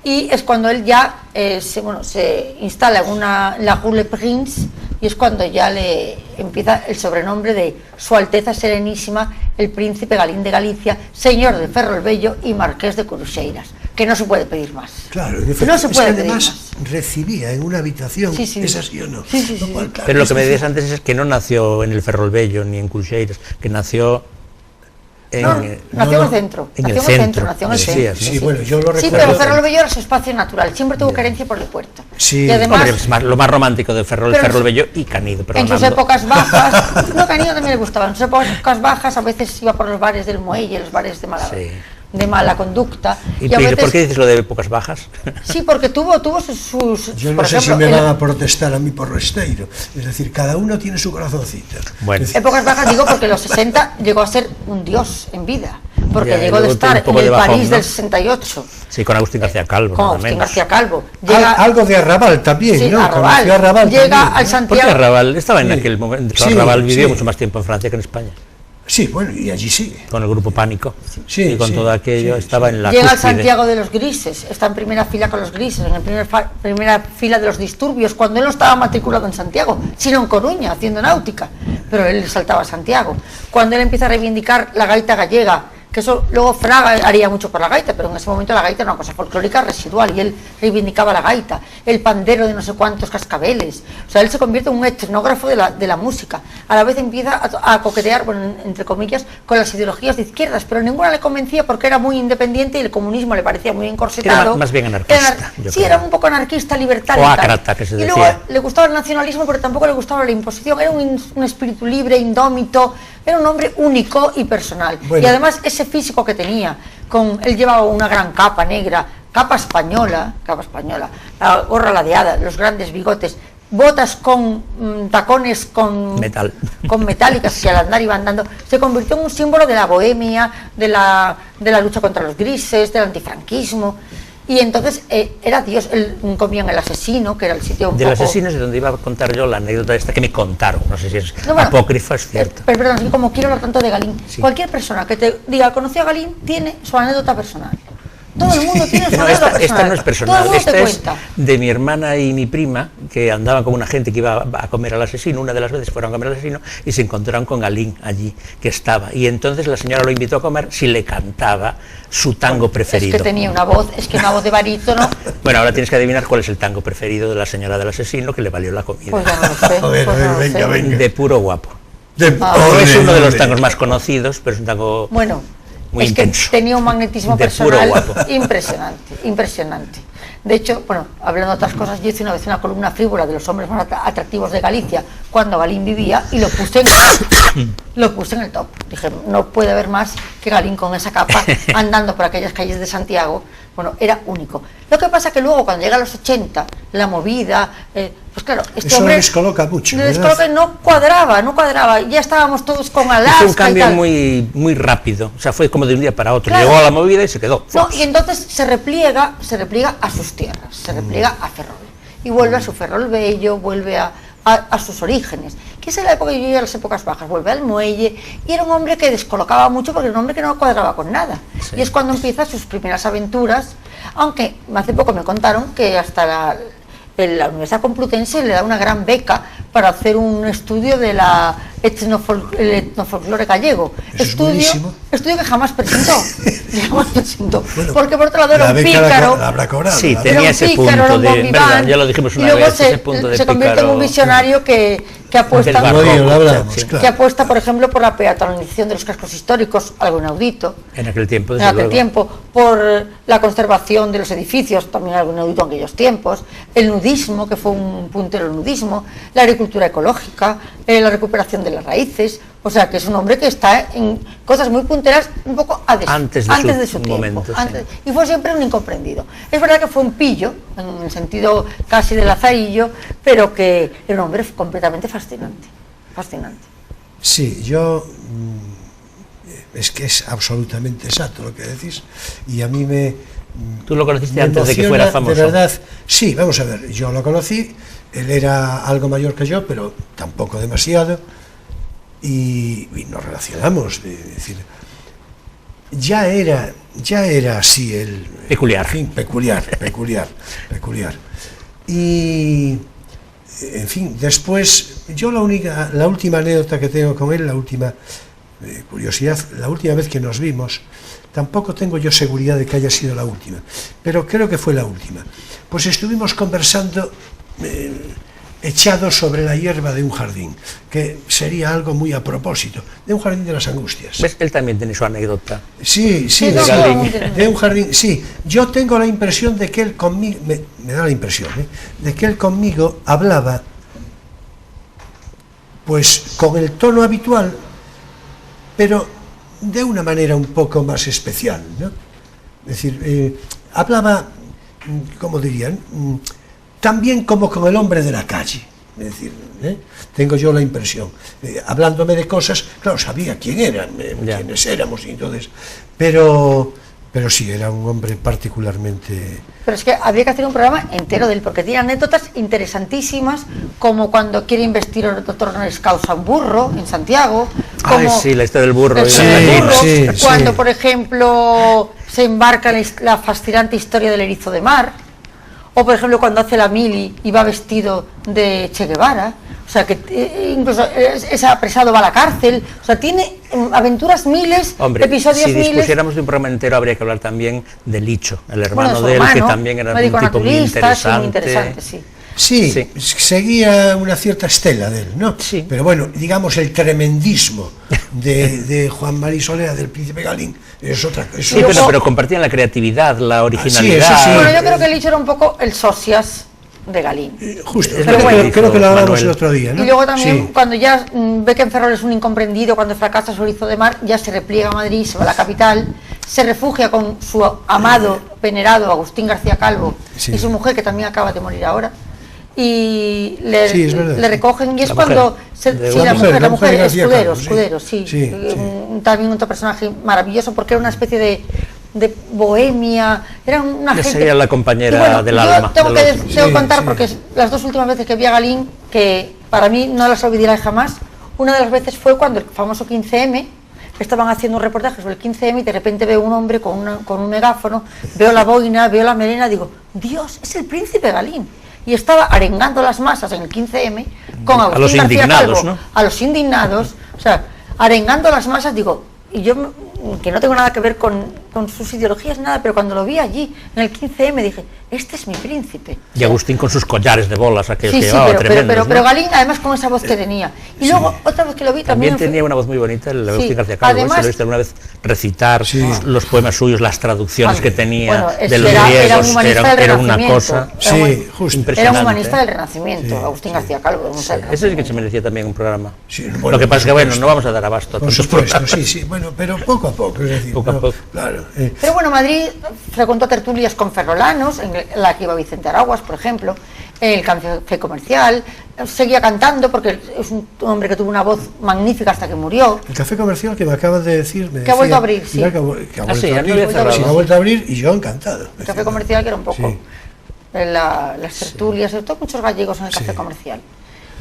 y es cuando él ya se instala en la Rue Le Prince, y es cuando ya le empieza el sobrenombre de Su Alteza Serenísima, el Príncipe Galín de Galicia, señor de Ferrolbello y Marqués de Cruxeiras, que no se puede pedir más. Claro, no se puede pedir además más. Recibía en una habitación, ¿es así o no? Sí. Cual, claro, pero lo que me decías antes es que no nació en el Ferrolbello ni en Cruxeiras, que nació en... nació en el centro. En el centro, nació en el centro. decías, ¿no? Sí, bueno, yo lo recuerdo. Sí, pero Ferrolbello era su espacio natural, siempre tuvo carencia por el puerto. Sí. Y además, es lo más romántico de Ferrolbello y Canido. En sus épocas bajas, Canido también le gustaba, en sus épocas bajas a veces iba por los bares del Muelle, los bares de mala conducta. ¿Y a veces, por qué dices lo de épocas bajas? Sí, porque tuvo sus... Yo no sé si me van a protestar a mí por resteiro, es decir, cada uno tiene su corazoncito. Bueno. Épocas bajas digo porque en los 60 llegó a ser un dios en vida, porque ya, llegó de estar en el bajón, París, ¿no?, del 68. Sí, con Agustín García Calvo. Con Agustín García Calvo. Algo de Arrabal también, sí, ¿no? Arrabal llega también, al ¿no? Santiago. Porque Arrabal estaba en aquel momento. Sí, Arrabal vivió mucho más tiempo en Francia que en España. Sí, bueno, y allí sigue. Con el grupo Pánico. Sí, y con todo aquello estaba en la Llega al cúspide. Santiago de los Grises, está en primera fila con los Grises, en primera fila de los disturbios, cuando él no estaba matriculado en Santiago, sino en Coruña, haciendo náutica, pero él saltaba a Santiago. Cuando él empieza a reivindicar la gaita gallega, que eso luego Fraga haría mucho por la gaita, pero en ese momento la gaita era una cosa folclórica residual y él reivindicaba la gaita, el pandero de no sé cuántos cascabeles, o sea, él se convierte en un etnógrafo de la música, a la vez empieza a coquetear, bueno, entre comillas, con las ideologías de izquierdas, pero ninguna le convencía porque era muy independiente y el comunismo le parecía muy encorsetado. Era más bien anarquista. Sí, era un poco anarquista, libertario. O ácrata, que se decía. Y luego le gustaba el nacionalismo, pero tampoco le gustaba la imposición, era un espíritu libre, indómito, era un hombre único y personal. Bueno. Y además ese físico que tenía, él llevaba una gran capa negra, capa española, la gorra ladeada, los grandes bigotes, botas con tacones con metálicas que al andar iban dando, se convirtió en un símbolo de la bohemia, de la lucha contra los grises, del antifranquismo. Y entonces era Dios. Él comía en El Asesino, que era el sitio un del poco... Asesino es donde iba a contar yo la anécdota esta que me contaron, no sé si es apócrifa, es cierto. Pero perdón, como quiero hablar tanto de Galín, cualquier persona que te diga conoció a Galín tiene su anécdota personal. Todo el mundo tiene su anécdota personal. Esta no es personal, esta es cuenta. de mi hermana y mi prima, que andaban con una gente que iba a comer al Asesino. Una de las veces fueron a comer al Asesino y se encontraron con Galín allí, que estaba. Y entonces la señora lo invitó a comer si le cantaba su tango preferido. Es que tenía una voz, una voz de barítono. Bueno, ahora tienes que adivinar cuál es el tango preferido de la señora del Asesino, que le valió la comida. Pues ya no lo sé. A ver, venga. De Puro Guapo. No es uno de los tangos más conocidos, pero es un tango... Bueno, muy es intenso. Que tenía un magnetismo de personal Puro Guapo. impresionante. De hecho, bueno, hablando de otras cosas, yo hice una vez una columna frívola de los hombres más atractivos de Galicia cuando Galín vivía y lo puse en el top. Dije, no puede haber más que Galín con esa capa andando por aquellas calles de Santiago. Bueno, era único. Lo que pasa que luego, cuando llega a los 80, la movida, pues claro, este eso hombre... Eso descoloca mucho, descoloca, no cuadraba, ya estábamos todos con Alaska. Fue un cambio muy rápido, o sea, fue como de un día para otro, claro. Llegó a la movida y se quedó. No, y entonces se repliega a sus tierras, se repliega a Ferrol, y vuelve a su Ferrol bello, vuelve a sus orígenes, que es en la época que yo vivía, las épocas bajas, vuelve al muelle, y era un hombre que descolocaba mucho porque era un hombre que no cuadraba con nada, sí. Y es cuando empieza sus primeras aventuras, aunque hace poco me contaron que hasta la Universidad Complutense le da una gran beca para hacer un estudio de el etnofolclore gallego. Estudio que jamás presentó. Bueno, porque por otro lado era un pícaro. La habrá cobrado, sí, tenía ese punto de verdad, ya lo dijimos una vez, ese punto de se convierte en un visionario que apuesta, por ejemplo, por la peatonalización de los cascos históricos, algo inaudito. En aquel tiempo, por la conservación de los edificios, también algo inaudito en aquellos tiempos, el nudismo, que fue un puntero el nudismo, la agricultura ecológica, la recuperación de las raíces, o sea que es un hombre que está en cosas muy punteras un poco antes de su tiempo, momento, sí. Y fue siempre un incomprendido. Es verdad que fue un pillo, en el sentido casi de Lazarillo, pero que era un hombre completamente fascinante. Sí, es que es absolutamente exacto lo que decís, y a mí ¿Tú lo conociste antes de que fuera famoso? De verdad, sí, vamos a ver, yo lo conocí, él era algo mayor que yo, pero tampoco demasiado, y nos relacionamos, es decir, ya era así el... Peculiar. En fin, peculiar. Y, en fin, después, yo la última anécdota que tengo con él, la última curiosidad, la última vez que nos vimos, tampoco tengo yo seguridad de que haya sido la última, pero creo que fue la última. Pues estuvimos conversando echados sobre la hierba de un jardín, que sería algo muy a propósito, de un jardín de las Angustias. ¿Ves? Él también tiene su anécdota. Sí, de un jardín, sí. Yo tengo la impresión de que él conmigo, me da la impresión, de que él conmigo hablaba, pues con el tono habitual, pero de una manera un poco más especial, ¿no? Es decir, hablaba, ¿cómo dirían? También como con el hombre de la calle, es decir, tengo yo la impresión, hablándome de cosas, claro, sabía quién eran, quiénes éramos, y entonces, pero sí, era un hombre particularmente... Pero es que habría que hacer un programa entero de él, porque tiene anécdotas interesantísimas, como cuando quiere investir el doctor honoris causa un burro en Santiago, como sí, la historia del burro, cuando, por ejemplo, se embarca en la fascinante historia del erizo de mar, o por ejemplo cuando hace la mili y va vestido de Che Guevara, o sea que incluso es apresado, va a la cárcel, o sea, tiene aventuras miles, episodios miles. Si dispusiéramos de un programa entero habría que hablar también de Licho, el hermano de él, que también era un tipo muy interesante. Sí, seguía una cierta estela de él, ¿no? Sí. Pero bueno, digamos, el tremendismo de Juan Mari Solera, del Príncipe Galín, es otra cosa. Sí, pero compartían la creatividad, la originalidad. Sí. Bueno, yo creo que Licho era un poco el socias de Galín. Justo, creo que lo hablamos el otro día, ¿no? Y luego también, cuando ya ve que en Ferrol es un incomprendido, cuando fracasa su erizo de mar, ya se repliega a Madrid, se va a la capital, se refugia con su amado, venerado Agustín García Calvo Sí. y su mujer, que también acaba de morir ahora, y le, Sí, es verdad. le recogen, y es La cuando mujer. sí, la mujer García Escudero, Calvo, sí. Escudero, sí, Sí, también otro personaje maravilloso, porque era una especie de bohemia, era una Que gente... sería la compañera Y bueno, del yo alma, tengo del que otro. tengo que Sí, contar, sí. porque las dos últimas veces que vi a Galín, que para mí no las olvidaré jamás, una de las veces fue cuando el famoso 15M, estaban haciendo un reportaje sobre el 15M y de repente veo un hombre con un megáfono, veo la boina, veo la melena, digo, Dios, es el príncipe Galín. Y estaba arengando las masas en el 15M con A los Agustín García indignados, Calvo, ¿no? a los indignados, o sea, arengando las masas, digo, y yo, que no tengo nada que ver con sus ideologías, nada, pero cuando lo vi allí, en el 15M, dije, este es mi príncipe. Y Agustín con sus collares de bolas, aquellos Sí, que sí, llevaba, pero tremendos, ¿no? Galín, además con esa voz que tenía. Y luego, otra vez que lo vi, También también tenía una voz muy bonita el Sí, Agustín García Calvo. además- Se lo he visto alguna vez recitar los poemas suyos, las traducciones que tenía Bueno, es de que los era griegos. un humanista del Era una Renacimiento. cosa Sí, justo. Era impresionante. un humanista del Renacimiento, Agustín García Calvo. Ese sí que se merecía también un programa. Sí, Lo bueno, que pasa es que, por bueno, supuesto. no vamos a dar abasto a Por tantos supuesto, programas. sí, sí, bueno, pero poco a poco, es decir, Poco a no, poco. claro. Pero bueno, Madrid frecuentó tertulias con ferrolanos, en la que iba Vicente Araguas, por ejemplo, el Café Comercial, seguía cantando porque es un hombre que tuvo una voz magnífica hasta que murió. El café comercial que me acabas de decir, me Que ha vuelto a abrir, sí. que ha vuelto Ah, sí, a ya no abrir, había cerrado. sí, ha vuelto a abrir y yo encantado. El Café Comercial, que era un poco Sí. las tertulias, sobre todo muchos gallegos en el Café Comercial.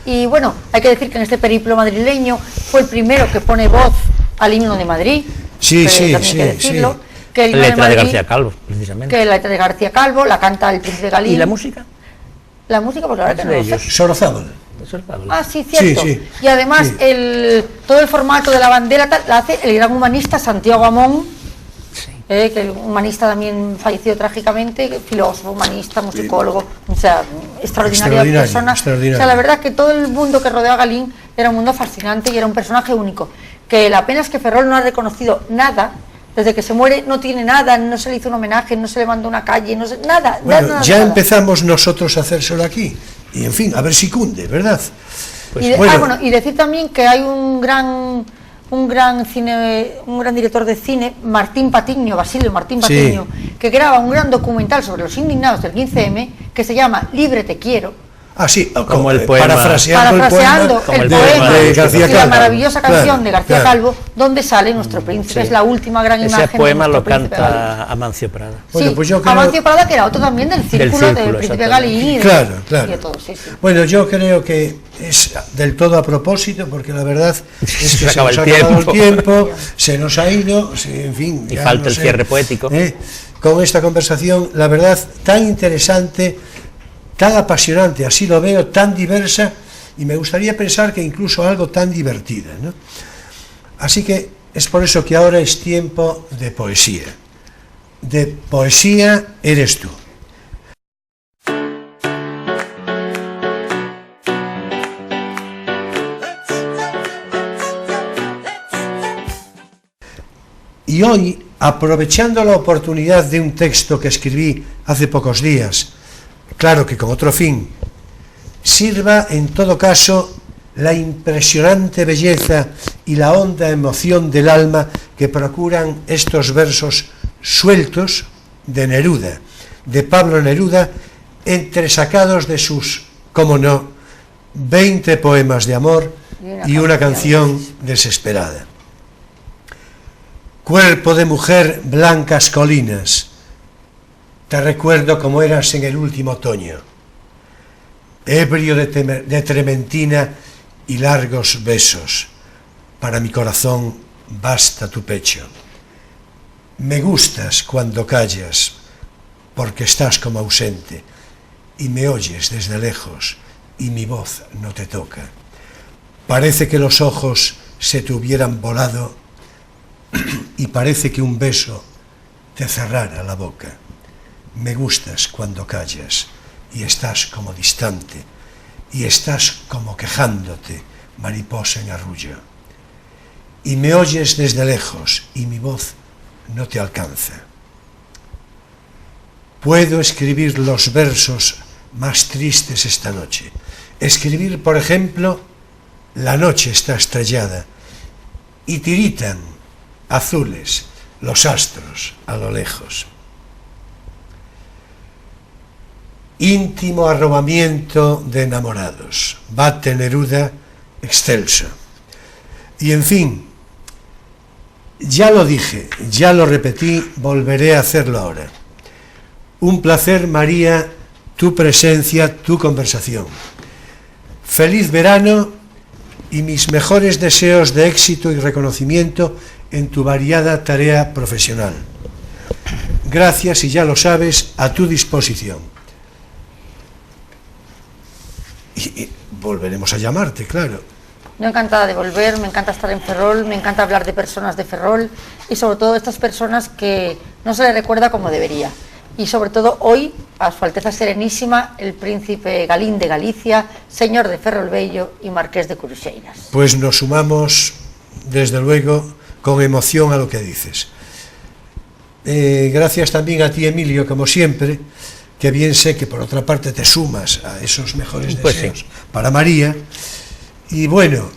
Y bueno, hay que decir que en este periplo madrileño fue el primero que pone voz al himno de Madrid. Sí, que sí, también hay sí, que decirlo, sí. que el himno Letra de Madrid- García Calvo, precisamente. Que la letra de García Calvo la canta el príncipe Galín. ¿Y la música? La música, pues la verdad Es que de no lo sé. ellos. Sorozábal. Eso es Pablo. Ah, sí, cierto. Sí, sí. Y además Sí. todo el formato de la bandera la hace el gran humanista Santiago Amón, Sí. que el humanista también falleció trágicamente, filósofo, humanista, musicólogo, o sea, extraordinaria Extraordinario, persona. extraordinario. O sea, la verdad que todo el mundo que rodea a Galín era un mundo fascinante y era un personaje único. Que la pena es que Ferrol no ha reconocido nada. Desde que se muere no tiene nada, no se le hizo un homenaje, no se le mandó una calle, no se, nada, Bueno, nada, ya nada. empezamos nosotros a hacérselo aquí. Y en fin, a ver si cunde, ¿verdad? Pues Y decir también que hay un gran director de cine, Martín Patiño, Basilio Martín Sí. Patiño, que graba un gran documental sobre los indignados del 15M, que se llama Libre te quiero, Ah, sí, Como el poema. parafraseando como el el poema poema de y García la Calvo. maravillosa canción Claro, de García claro. Calvo, donde sale nuestro príncipe. Sí. Es la última gran Ese imagen poema de lo nuestro príncipe canta Galín. Amancio Prada. Bueno, Sí, pues yo creo- Amancio Prada, que era otro también del círculo del príncipe exactamente. Galín y de, Claro, y claro. de todo, sí, sí. Bueno, yo creo que es del todo a propósito, porque la verdad es que Se se acaba nos ha el acabado el tiempo. tiempo, se nos ha ido, en fin. Y ya falta no el sé, cierre poético. Con esta conversación, la verdad, tan interesante, tan apasionante, así lo veo, tan diversa, y me gustaría pensar que incluso algo tan divertida, ¿no? Así que es por eso que ahora es tiempo de poesía. De poesía eres tú. Y hoy, aprovechando la oportunidad de un texto que escribí hace pocos días, claro que con otro fin, sirva en todo caso la impresionante belleza y la honda emoción del alma que procuran estos versos sueltos de Neruda, de Pablo Neruda, entresacados de sus, como no, 20 poemas de amor y una canción desesperada. Cuerpo de mujer, blancas colinas, te recuerdo como eras en el último otoño, ebrio de trementina y largos besos, para mi corazón basta tu pecho. Me gustas cuando callas, porque estás como ausente, y me oyes desde lejos, y mi voz no te toca. Parece que los ojos se te hubieran volado, y parece que un beso te cerrara la boca. Me gustas cuando callas, y estás como distante, y estás como quejándote, mariposa en arrullo. Y me oyes desde lejos, y mi voz no te alcanza. Puedo escribir los versos más tristes esta noche. Escribir, por ejemplo, la noche está estrellada, y tiritan, azules, los astros a lo lejos. Íntimo arrobamiento de enamorados, bate Neruda excelso. Y en fin, ya lo dije, ya lo repetí, volveré a hacerlo ahora. Un placer, María, tu presencia, tu conversación. Feliz verano y mis mejores deseos de éxito y reconocimiento en tu variada tarea profesional. Gracias, y ya lo sabes, a tu disposición. Y volveremos a llamarte, claro. Yo encantada de volver, me encanta estar en Ferrol, me encanta hablar de personas de Ferrol y sobre todo de estas personas que no se les recuerda como debería. Y sobre todo hoy, a Su Alteza Serenísima, el Príncipe Galín de Galicia, Señor de Ferrolbello y Marqués de Cruxeiras. Pues nos sumamos, desde luego, con emoción a lo que dices. Gracias también a ti, Emilio, como siempre, que bien sé que por otra parte te sumas a esos mejores deseos para María. Y bueno,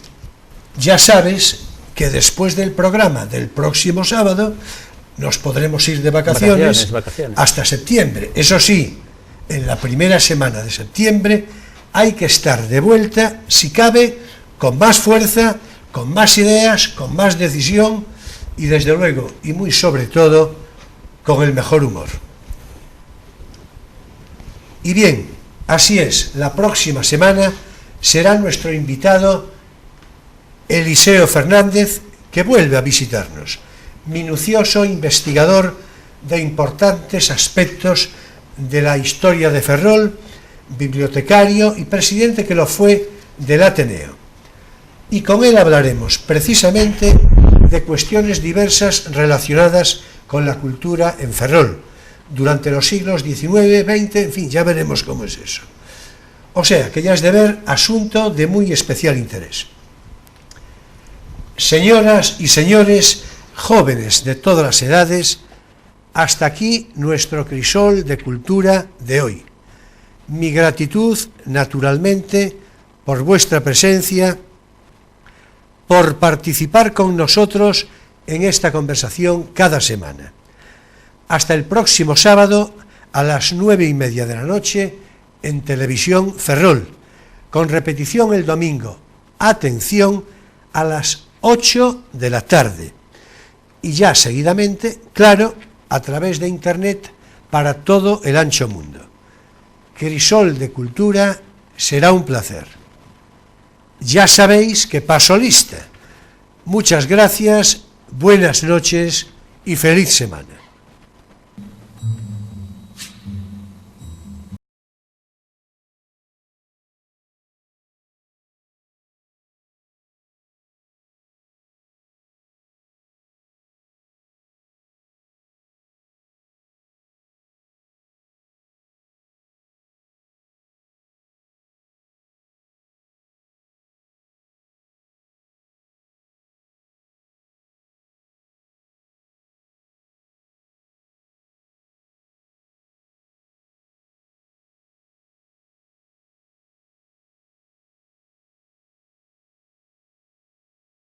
ya sabes que después del programa del próximo sábado nos podremos ir de vacaciones hasta septiembre. Eso sí, en la primera semana de septiembre hay que estar de vuelta, si cabe, con más fuerza, con más ideas, con más decisión y desde luego, y muy sobre todo, con el mejor humor. Y bien, así es, la próxima semana será nuestro invitado Eliseo Fernández, que vuelve a visitarnos, minucioso investigador de importantes aspectos de la historia de Ferrol, bibliotecario y presidente que lo fue del Ateneo. Y con él hablaremos precisamente de cuestiones diversas relacionadas con la cultura en Ferrol, durante los siglos XIX, XX, en fin, ya veremos cómo es eso. O sea, que ya es de ver, asunto de muy especial interés. Señoras y señores, jóvenes de todas las edades, hasta aquí nuestro crisol de cultura de hoy. Mi gratitud, naturalmente, por vuestra presencia, por participar con nosotros en esta conversación cada semana. Hasta el próximo sábado a las 9:30 de la noche en Televisión Ferrol, con repetición el domingo, atención, a las 8 de la tarde. Y ya seguidamente, claro, a través de Internet para todo el ancho mundo. Crisol de Cultura será un placer. Ya sabéis que paso lista. Muchas gracias, buenas noches y feliz semana.